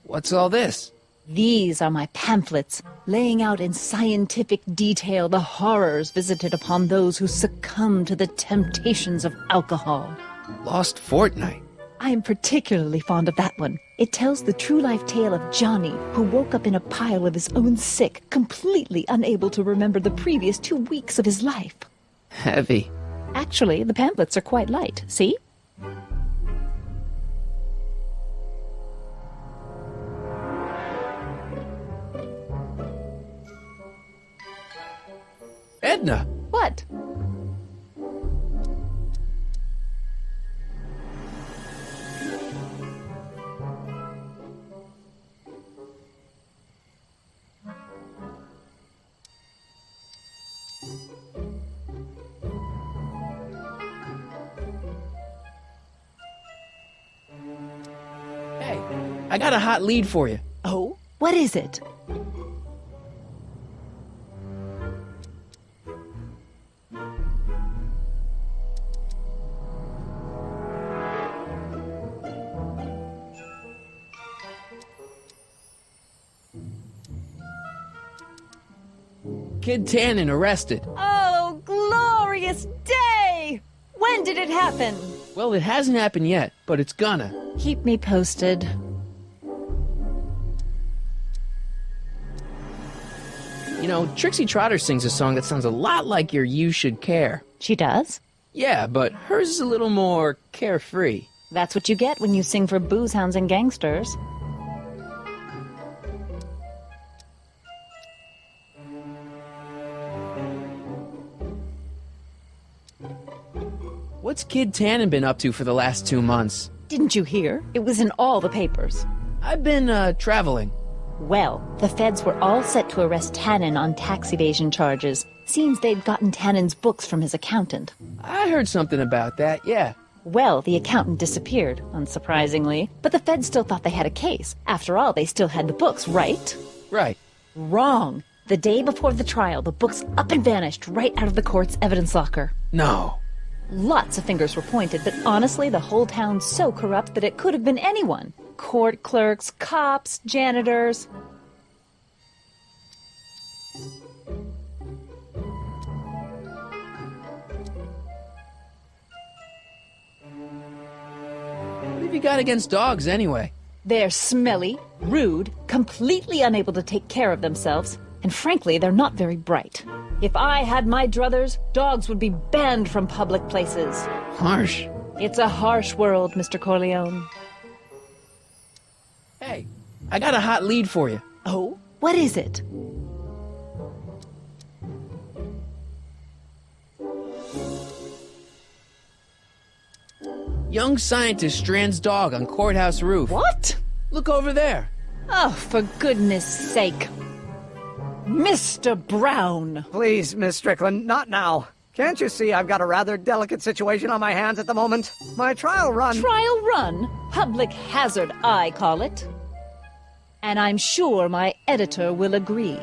What's all this? These are my pamphlets, laying out in scientific detail the horrors visited upon those who succumb to the temptations of alcohol. Lost Fortnight. I am particularly fond of that one. It tells the true-life tale of Johnny, who woke up in a pile of his own sick, completely unable to remember the previous 2 weeks of his life. Heavy. Actually, the pamphlets are quite light, see? Edna! What? Hey, I got a hot lead for you. Oh? What is it? Kid Tannen arrested. Oh, glorious day! When did it happen? Well, it hasn't happened yet, but it's gonna. Keep me posted. You know, Trixie Trotter sings a song that sounds a lot like your You Should Care. She does? Yeah, but hers is a little more carefree. That's what you get when you sing for booze hounds and gangsters. What's Kid Tannen been up to for the last 2 months? Didn't you hear? It was in all the papers. I've been, traveling. Well, the feds were all set to arrest Tannen on tax evasion charges. Seems they'd gotten Tannen's books from his accountant. I heard something about that, yeah. Well, the accountant disappeared, unsurprisingly. But the feds still thought they had a case. After all, they still had the books, right? Right. Wrong. The day before the trial, the books up and vanished right out of the court's evidence locker. No. Lots of fingers were pointed, but honestly, the whole town's so corrupt that it could have been anyone. Court clerks, cops, janitors. What have you got against dogs, anyway? They're smelly, rude, completely unable to take care of themselves, and frankly, they're not very bright. If I had my druthers, dogs would be banned from public places. Harsh. It's a harsh world, Mr. Corleone. Hey, I got a hot lead for you. Oh? What is it? Young scientist strands dog on courthouse roof. What? Look over there. Oh, for goodness sake. Mr. Brown! Please, Miss Strickland, not now. Can't you see I've got a rather delicate situation on my hands at the moment? My trial run... Trial run? Public hazard, I call it. And I'm sure my editor will agree.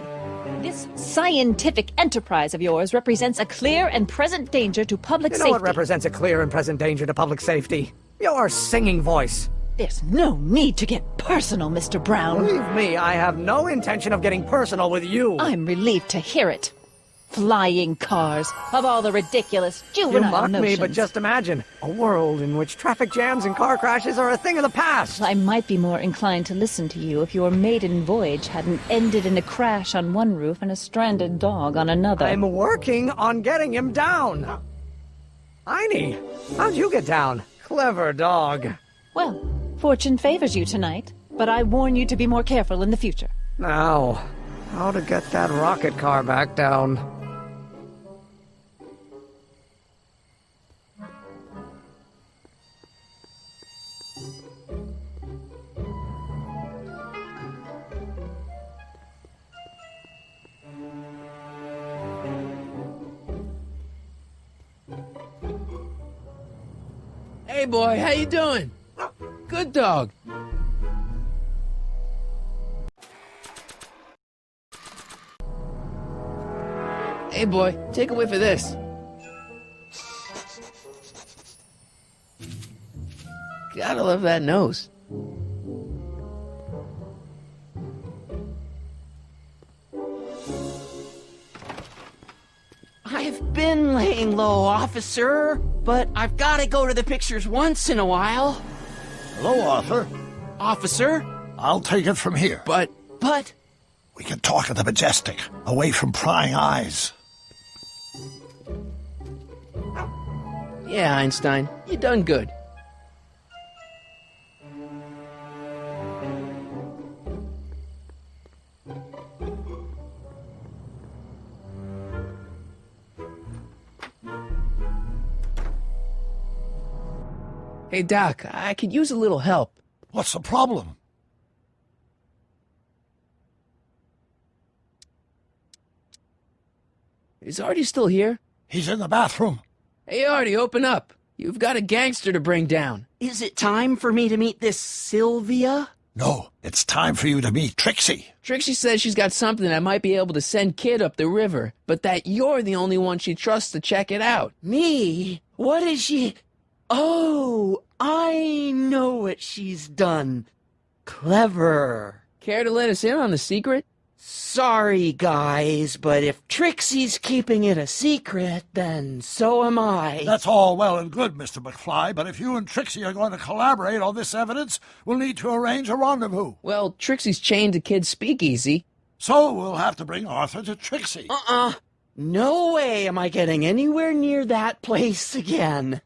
This scientific enterprise of yours represents a clear and present danger to public safety. You know what represents a clear and present danger to public safety? Your singing voice. There's no need to get personal, Mr. Brown. Believe me, I have no intention of getting personal with you. I'm relieved to hear it. Flying cars, of all the ridiculous juvenile You mock notions. me, but just imagine a world in which traffic jams and car crashes are a thing of the past. I might be more inclined to listen to you if your maiden voyage hadn't ended in a crash on one roof and a stranded dog on another. I'm working on getting him down. Einie, how'd you get down? Clever dog. Well, fortune favors you tonight, but I warn you to be more careful in the future. Now, how to get that rocket car back down? Hey, boy, how you doing? Good dog. Hey, boy, take a whiff of this. Gotta love that nose. I've been laying low, officer, but I've got to go to the pictures once in a while. Hello, Arthur. Officer? I'll take it from here. But... We can talk at the Majestic, away from prying eyes. Yeah, Einstein, you done good. Hey, Doc, I could use a little help. What's the problem? Is Artie still here? He's in the bathroom. Hey, Artie, open up. You've got a gangster to bring down. Is it time for me to meet this Sylvia? No, it's time for you to meet Trixie. Trixie says she's got something that might be able to send Kid up the river, but that you're the only one she trusts to check it out. Me? What is she... Oh, I know what she's done. Clever. Care to let us in on the secret? Sorry, guys, but if Trixie's keeping it a secret, then so am I. That's all well and good, Mr. McFly, but if you and Trixie are going to collaborate on this evidence, we'll need to arrange a rendezvous. Well, Trixie's chained to Kid's speakeasy. So we'll have to bring Arthur to Trixie. No way am I getting anywhere near that place again.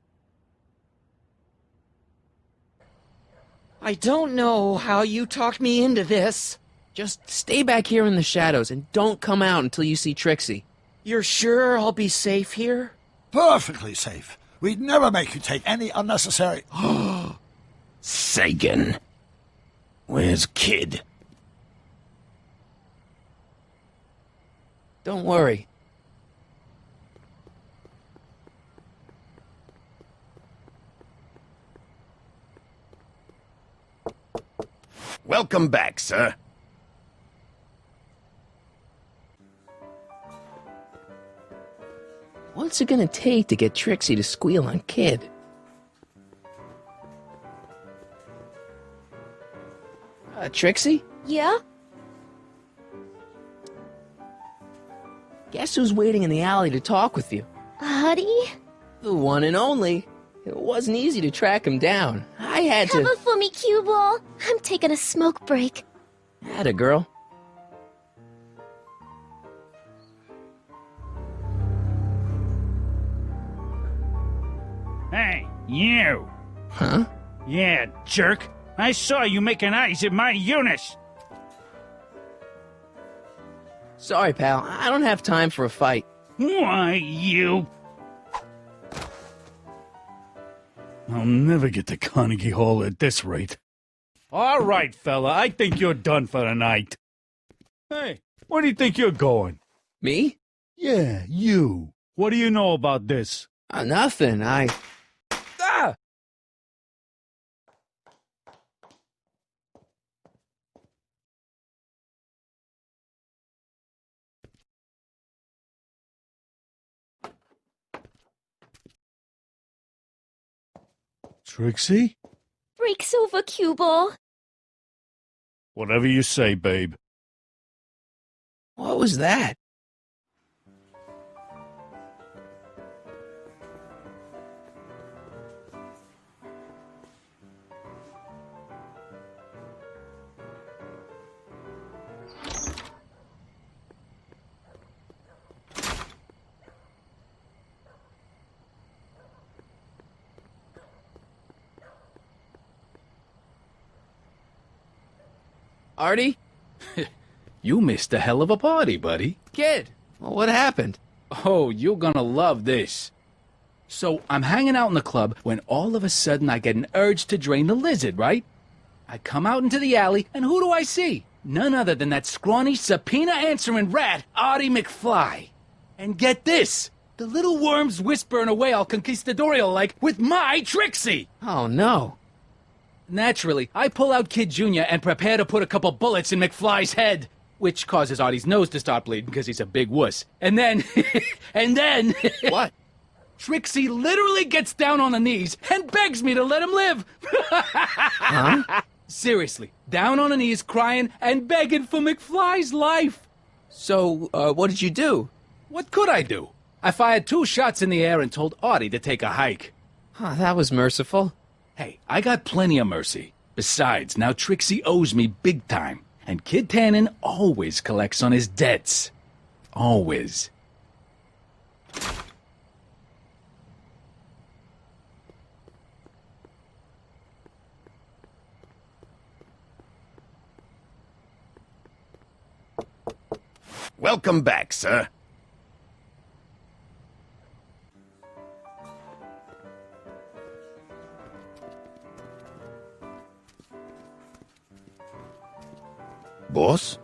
I don't know how you talked me into this. Just stay back here in the shadows and don't come out until you see Trixie. You're sure I'll be safe here? Perfectly safe. We'd never make you take any unnecessary... Sagan. Where's Kid? Don't worry. Welcome back, sir. What's it gonna take to get Trixie to squeal on Kid? Trixie? Yeah? Guess who's waiting in the alley to talk with you? Huddy? The one and only. It wasn't easy to track him down. I had to... Cover for me, cue ball. I'm taking a smoke break. Atta girl. Hey, you! Huh? Yeah, jerk. I saw you making eyes at my Eunice! Sorry, pal. I don't have time for a fight. Why, you... I'll never get to Carnegie Hall at this rate. All right, fella, I think you're done for the night. Hey, where do you think you're going? Me? Yeah, you. What do you know about this? Nothing. Ah! Trixie? Breaks over, cue ball. Whatever you say, babe. What was that? Artie? You missed a hell of a party, buddy. Kid, well, what happened? Oh, you're gonna love this. So, I'm hanging out in the club when all of a sudden I get an urge to drain the lizard, right? I come out into the alley, and who do I see? None other than that scrawny, subpoena-answering rat, Artie McFly. And get this! The little worm's whispering away all conquistadorial-like with my Trixie! Oh, no. Naturally, I pull out Kid Jr. and prepare to put a couple bullets in McFly's head, which causes Artie's nose to start bleeding because he's a big wuss. And then... What? Trixie literally gets down on her knees and begs me to let him live. Huh? Seriously, down on her knees crying and begging for McFly's life. So, what did you do? What could I do? I fired 2 shots in the air and told Artie to take a hike. Huh, that was merciful. Hey, I got plenty of mercy. Besides, now Trixie owes me big time. And Kid Tannen always collects on his debts. Always. Welcome back, sir. Boss?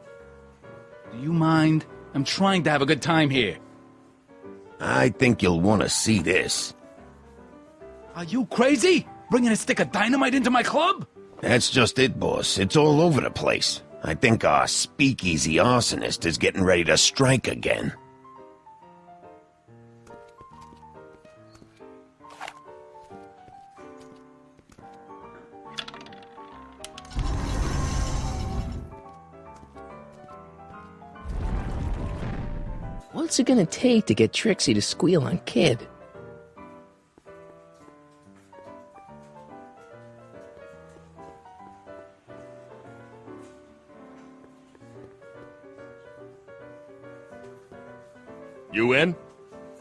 Do you mind? I'm trying to have a good time here. I think you'll want to see this. Are you crazy? Bringing a stick of dynamite into my club? That's just it, boss. It's all over the place. I think our speakeasy arsonist is getting ready to strike again. What's it gonna take to get Trixie to squeal on Kid? You in?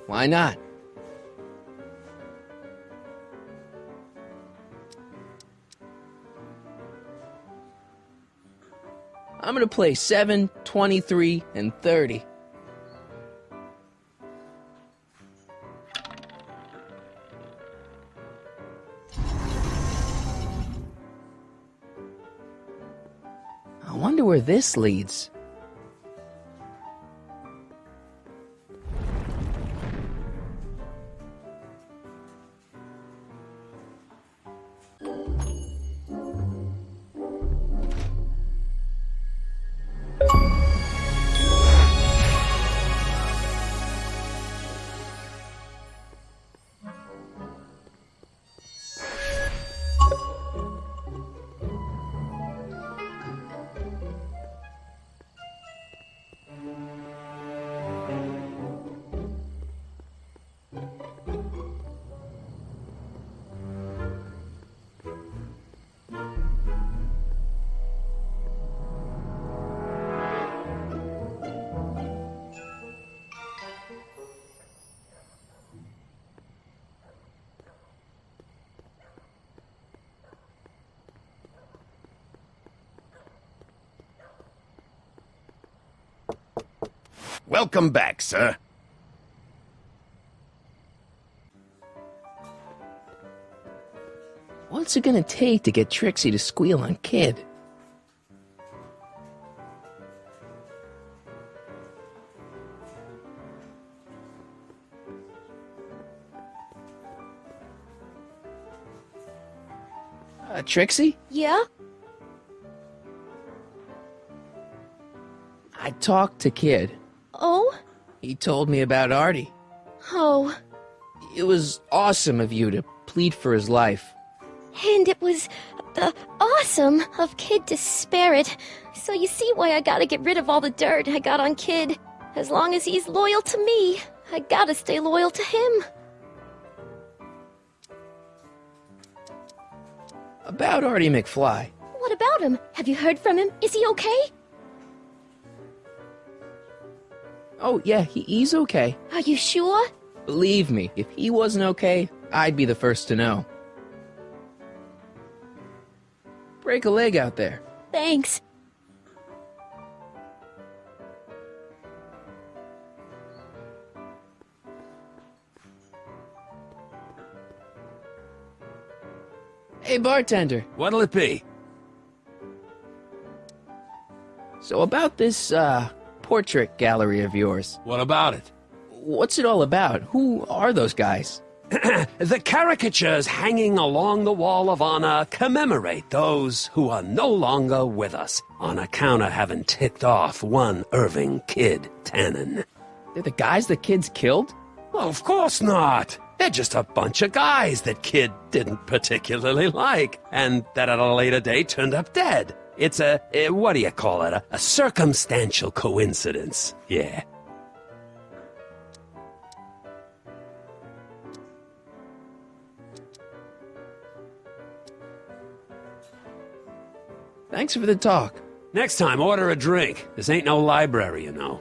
Why not? I'm gonna play 7, 23, and 30. I wonder where this leads. Welcome back, sir. What's it gonna take to get Trixie to squeal on Kid? Trixie? Yeah? I talked to Kid. Oh? He told me about Artie. Oh. It was awesome of you to plead for his life. And it was awesome of Kid to spare it. So you see why I gotta get rid of all the dirt I got on Kid. As long as he's loyal to me, I gotta stay loyal to him. About Artie McFly. What about him? Have you heard from him? Is he okay? Oh, yeah, he's okay. Are you sure? Believe me, if he wasn't okay, I'd be the first to know. Break a leg out there. Thanks. Hey, bartender. What'll it be? So about this, portrait gallery of yours. What about it? What's it all about? Who are those guys? The caricatures hanging along the wall of honor commemorate those who are no longer with us on account of having ticked off one Irving Kid Tannen. They're the guys the kids killed? Well, of course not. They're just a bunch of guys that Kid didn't particularly like, and that at a later date turned up dead. It's what do you call it? A circumstantial coincidence. Yeah. Thanks for the talk. Next time, order a drink. This ain't no library, you know.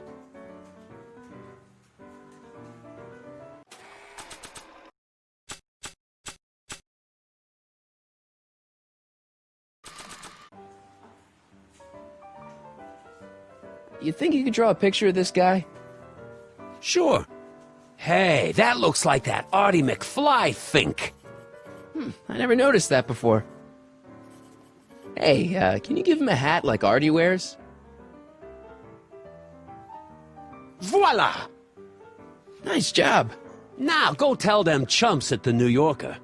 You think you could draw a picture of this guy? Sure. Hey, that looks like that Artie McFly think. I never noticed that before. Hey, can you give him a hat like Artie wears? Voila! Nice job. Now, go tell them chumps at the New Yorker.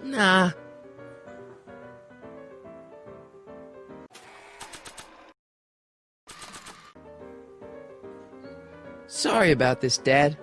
Nah. Sorry about this, Dad.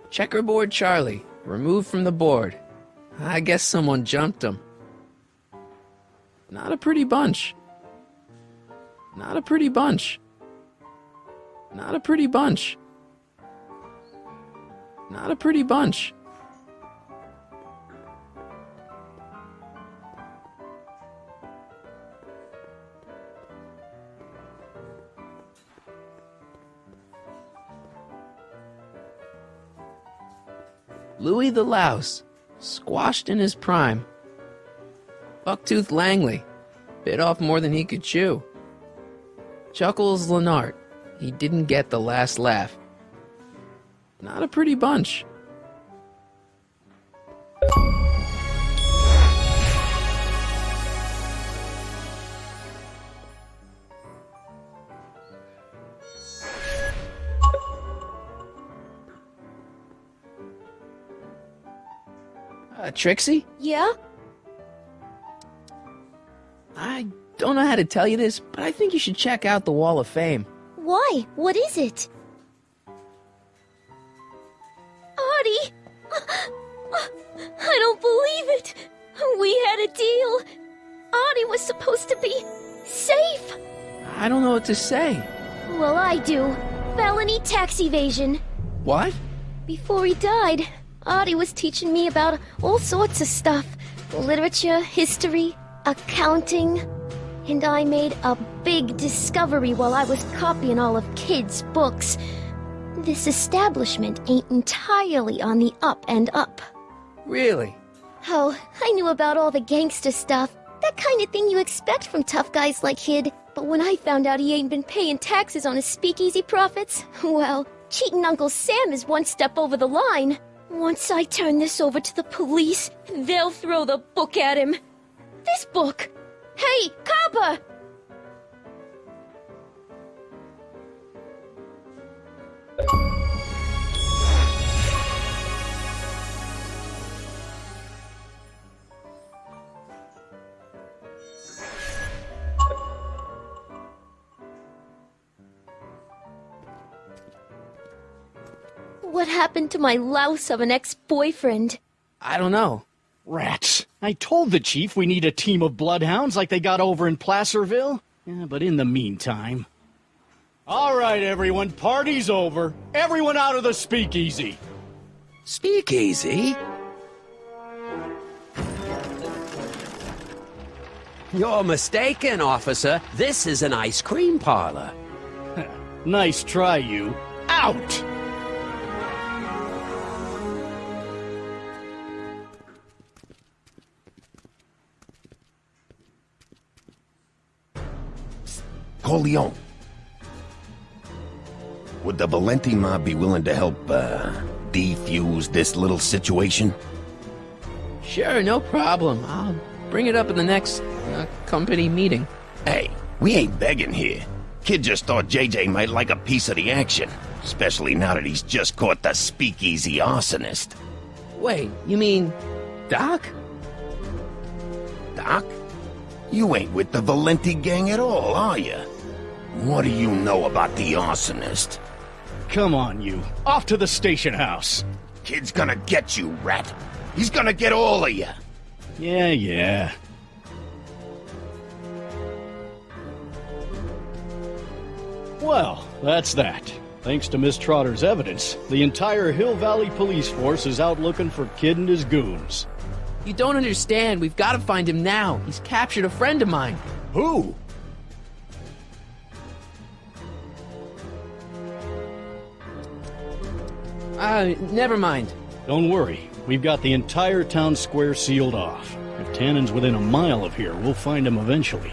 Checkerboard Charlie, removed from the board. I guess someone jumped him. Not a pretty bunch. Not a pretty bunch. Not a pretty bunch. Not a pretty bunch. Louis the Louse, squashed in his prime. Bucktooth Langley, bit off more than he could chew. Chuckles Lenart, he didn't get the last laugh. Not a pretty bunch. Trixie? Yeah? I don't know how to tell you this, but I think you should check out the Wall of Fame. Why? What is it? Artie! I don't believe it! We had a deal! Artie was supposed to be safe! I don't know what to say. Well, I do. Felony tax evasion. What? Before he died, Artie was teaching me about all sorts of stuff. Literature, history, accounting. And I made a big discovery while I was copying all of Kid's books. This establishment ain't entirely on the up and up. Really? Oh, I knew about all the gangsta stuff. That kind of thing you expect from tough guys like Kid. But when I found out he ain't been paying taxes on his speakeasy profits, well, cheating Uncle Sam is one step over the line. Once I turn this over to the police, they'll throw the book at him. This book! Hey, copper! What happened to my louse of an ex-boyfriend? I don't know. Rats. I told the chief we need a team of bloodhounds like they got over in Placerville. Yeah, but in the meantime... All right, everyone, party's over. Everyone out of the speakeasy. Speakeasy? You're mistaken, officer. This is an ice cream parlor. Nice try, you. Out! Corleone. Would the Valenti mob be willing to help, defuse this little situation? Sure, no problem. I'll bring it up in the next company meeting. Hey, we ain't begging here. Kid just thought JJ might like a piece of the action, especially now that he's just caught the speakeasy arsonist. Wait, you mean Doc? Doc? You ain't with the Valenti gang at all, are you? What do you know about the arsonist? Come on, you. Off to the station house. Kid's gonna get you, rat. He's gonna get all of you. Yeah. Well, that's that. Thanks to Miss Trotter's evidence, the entire Hill Valley police force is out looking for Kid and his goons. You don't understand. We've got to find him now. He's captured a friend of mine. Who? Never mind. Don't worry. We've got the entire town square sealed off. If Tannen's within a mile of here, we'll find him eventually.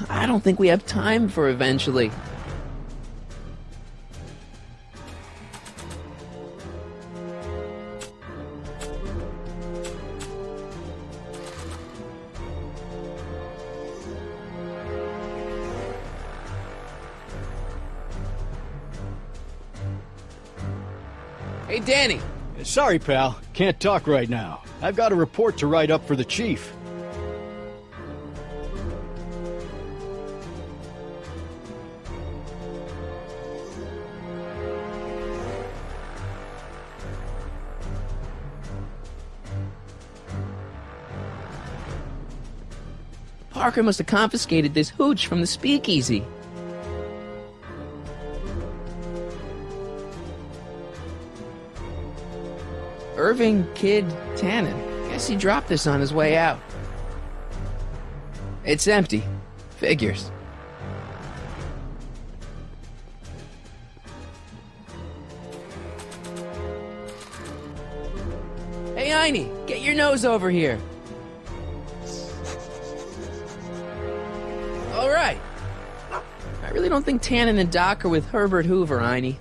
I don't think we have time for eventually. Hey, Danny. Sorry, pal. Can't talk right now. I've got a report to write up for the chief. Parker must have confiscated this hooch from the speakeasy. Irving Kid Tannen. Guess he dropped this on his way out. It's empty. Figures. Hey, Einie, get your nose over here. All right. I really don't think Tannen and Doc are with Herbert Hoover, Einie.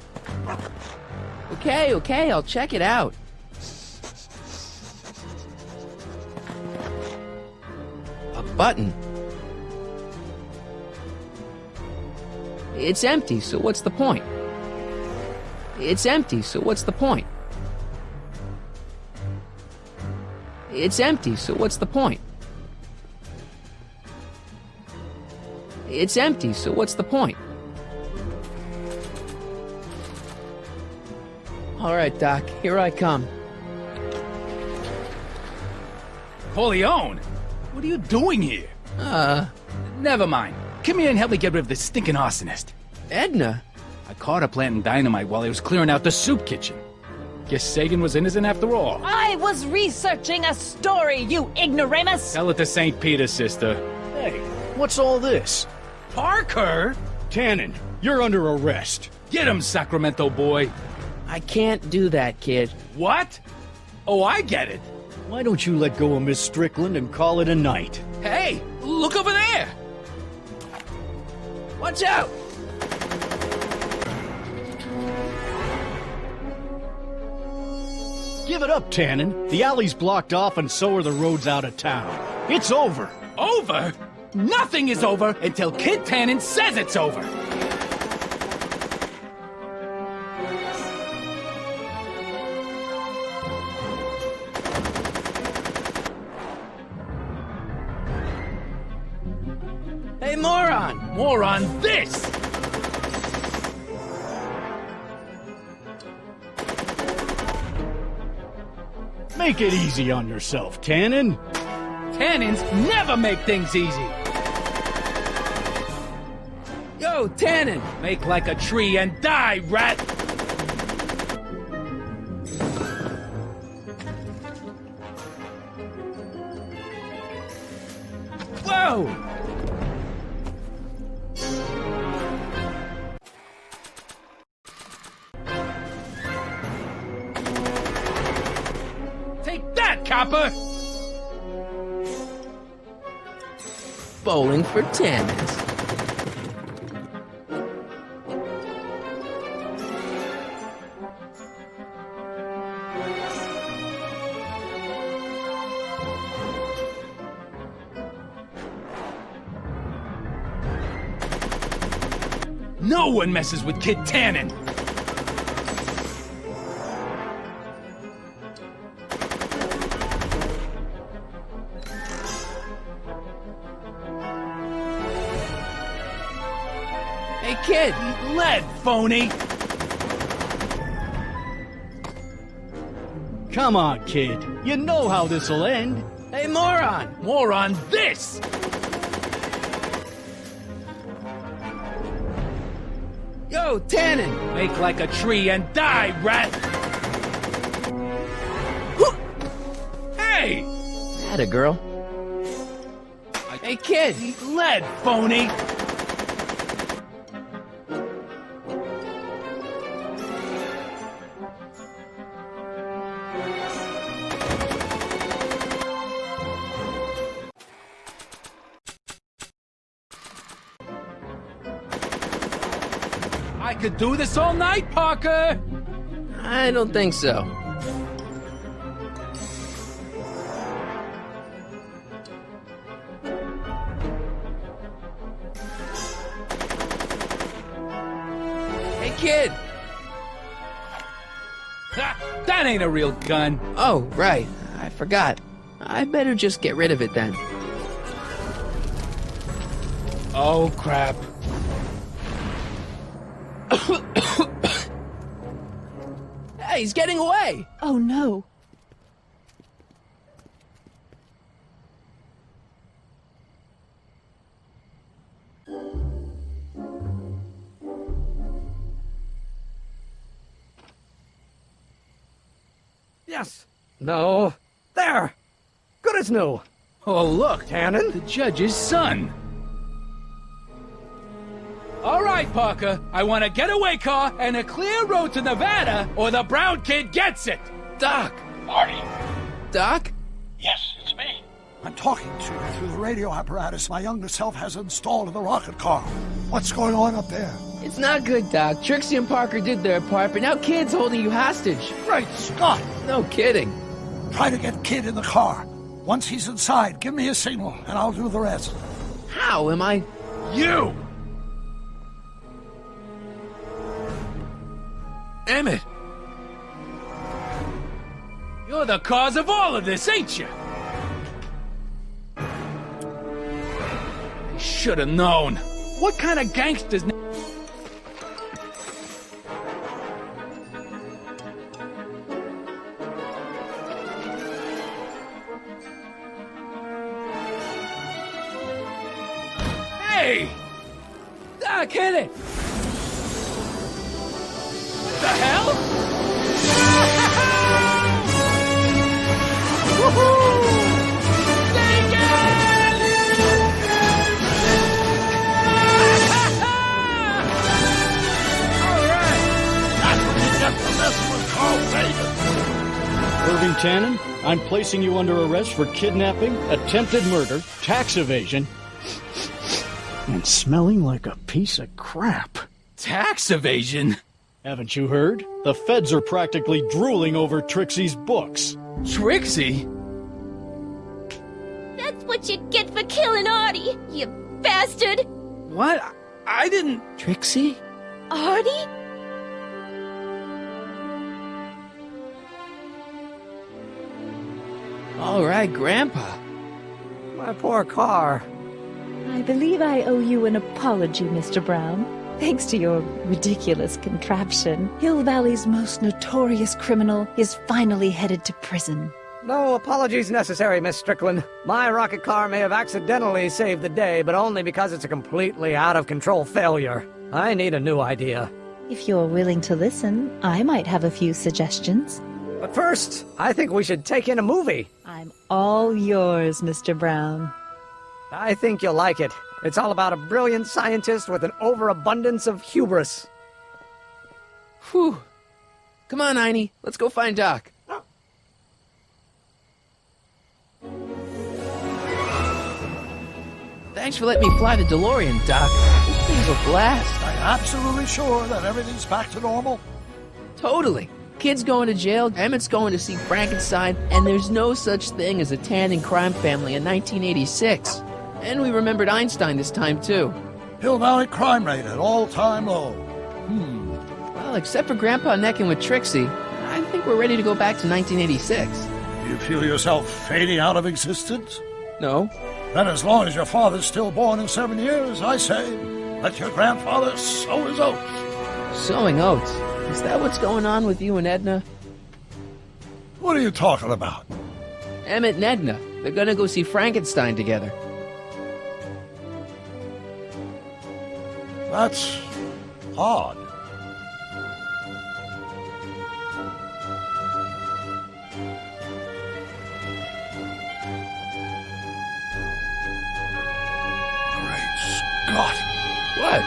Okay, I'll check it out. A button. It's empty, so what's the point? It's empty, so what's the point? It's empty, so what's the point? It's empty, so what's the point? All right, Doc, here I come. Corleone, what are you doing here? Never mind. Come here and help me get rid of this stinking arsonist. Edna? I caught her planting dynamite while I was clearing out the soup kitchen. Guess Sagan was innocent after all. I was researching a story, you ignoramus! Tell it to St. Peter, sister. Hey, what's all this? Parker? Tannen, you're under arrest. Get him, Sacramento boy. I can't do that, kid. What? Oh, I get it. Why don't you let go of Miss Strickland and call it a night? Hey, look over there. Watch out! Give it up, Tannen. The alley's blocked off and so are the roads out of town. It's over. Over? Nothing is over until Kid Tannen says it's over. Hey, moron! More on this! Make it easy on yourself, Tannen. Tannins never make things easy. Yo, Tannen! Make like a tree and die, rat! Whoa! Take that, copper! Bowling for Tannins. No one messes with Kid Tannen! Hey, kid! Lead, phony! Come on, kid. You know how this'll end. Hey, moron! More on this! Yo, Tannen! Make like a tree and die, rat! Hey! Atta girl. Hey, kid! Lead, phony! I could do this all night, Parker! I don't think so. Hey, kid! Ha, that ain't a real gun. Oh, right. I forgot. I better just get rid of it then. Oh, crap. Hey, he's getting away! Oh no. Yes. No. There. Good as new. Oh, look. Tannen? The judge's son. All right, Parker. I want a getaway car and a clear road to Nevada, or the brown kid gets it. Doc! Marty? Doc? Yes, it's me. I'm talking to you through the radio apparatus my younger self has installed in the rocket car. What's going on up there? It's not good, Doc. Trixie and Parker did their part, but now Kid's holding you hostage. Great Scott! No kidding. Try to get Kid in the car. Once he's inside, give me a signal, and I'll do the rest. How am I... You! Emmett! You're the cause of all of this, ain't you? I should have known. What kind of gangsters... Hey! Doc, hit it! What the hell? Tannen, I'm placing you under arrest for kidnapping, attempted murder, tax evasion, and smelling like a piece of crap. Tax evasion? Haven't you heard? The feds are practically drooling over Trixie's books. Trixie? That's what you get for killing Artie, you bastard! What? I didn't... Trixie? Artie? All right, Grandpa. My poor car. I believe I owe you an apology, Mr. Brown. Thanks to your ridiculous contraption, Hill Valley's most notorious criminal is finally headed to prison. No apologies necessary, Miss Strickland. My rocket car may have accidentally saved the day, but only because it's a completely out-of-control failure. I need a new idea. If you're willing to listen, I might have a few suggestions. But first, I think we should take in a movie. I'm all yours, Mr. Brown. I think you'll like it. It's all about a brilliant scientist with an overabundance of hubris. Whew. Come on, Einie. Let's go find Doc. Thanks for letting me fly the DeLorean, Doc. This thing's a blast. Are you absolutely sure that everything's back to normal? Totally. Kid's going to jail, Emmett's going to see Frankenstein, and there's no such thing as a Tannen crime family in 1986. And we remembered Einstein this time, too. Hill Valley crime rate at all-time low. Well, except for Grandpa necking with Trixie, I think we're ready to go back to 1986. Do you feel yourself fading out of existence? No. Then as long as your father's still born in 7 years, I say, let your grandfather sow his oats. Sowing oats? Is that what's going on with you and Edna? What are you talking about? Emmett and Edna. They're gonna go see Frankenstein together. That's odd. Great Scott! What?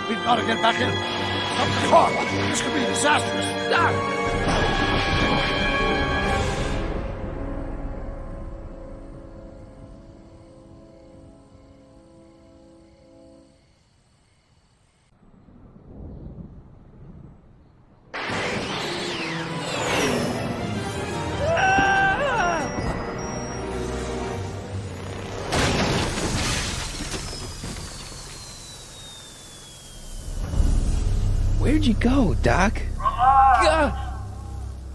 We've got to get back in. Up the car. This could be disastrous. Where'd you go, Doc? Relax.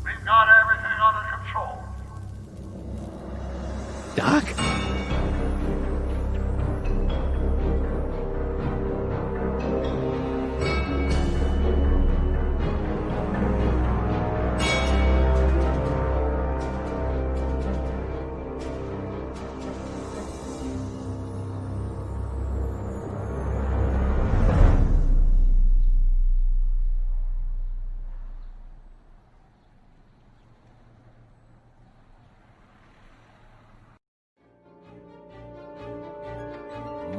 We've got everything under control. Doc?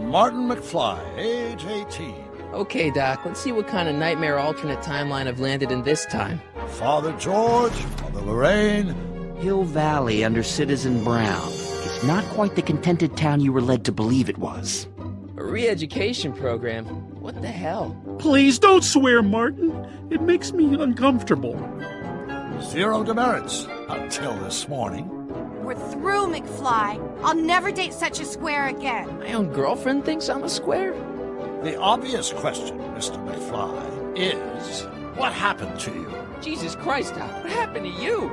Martin McFly, age 18. Okay, Doc, let's see what kind of nightmare alternate timeline I've landed in this time. Father George, Mother Lorraine. Hill Valley under Citizen Brown is not quite the contented town you were led to believe it was. A re-education program? What the hell? Please don't swear, Martin. It makes me uncomfortable. Zero demerits until this morning. We're through, McFly. I'll never date such a square again. My own girlfriend thinks I'm a square? The obvious question, Mr. McFly, is what happened to you? Jesus Christ, Doc, what happened to you?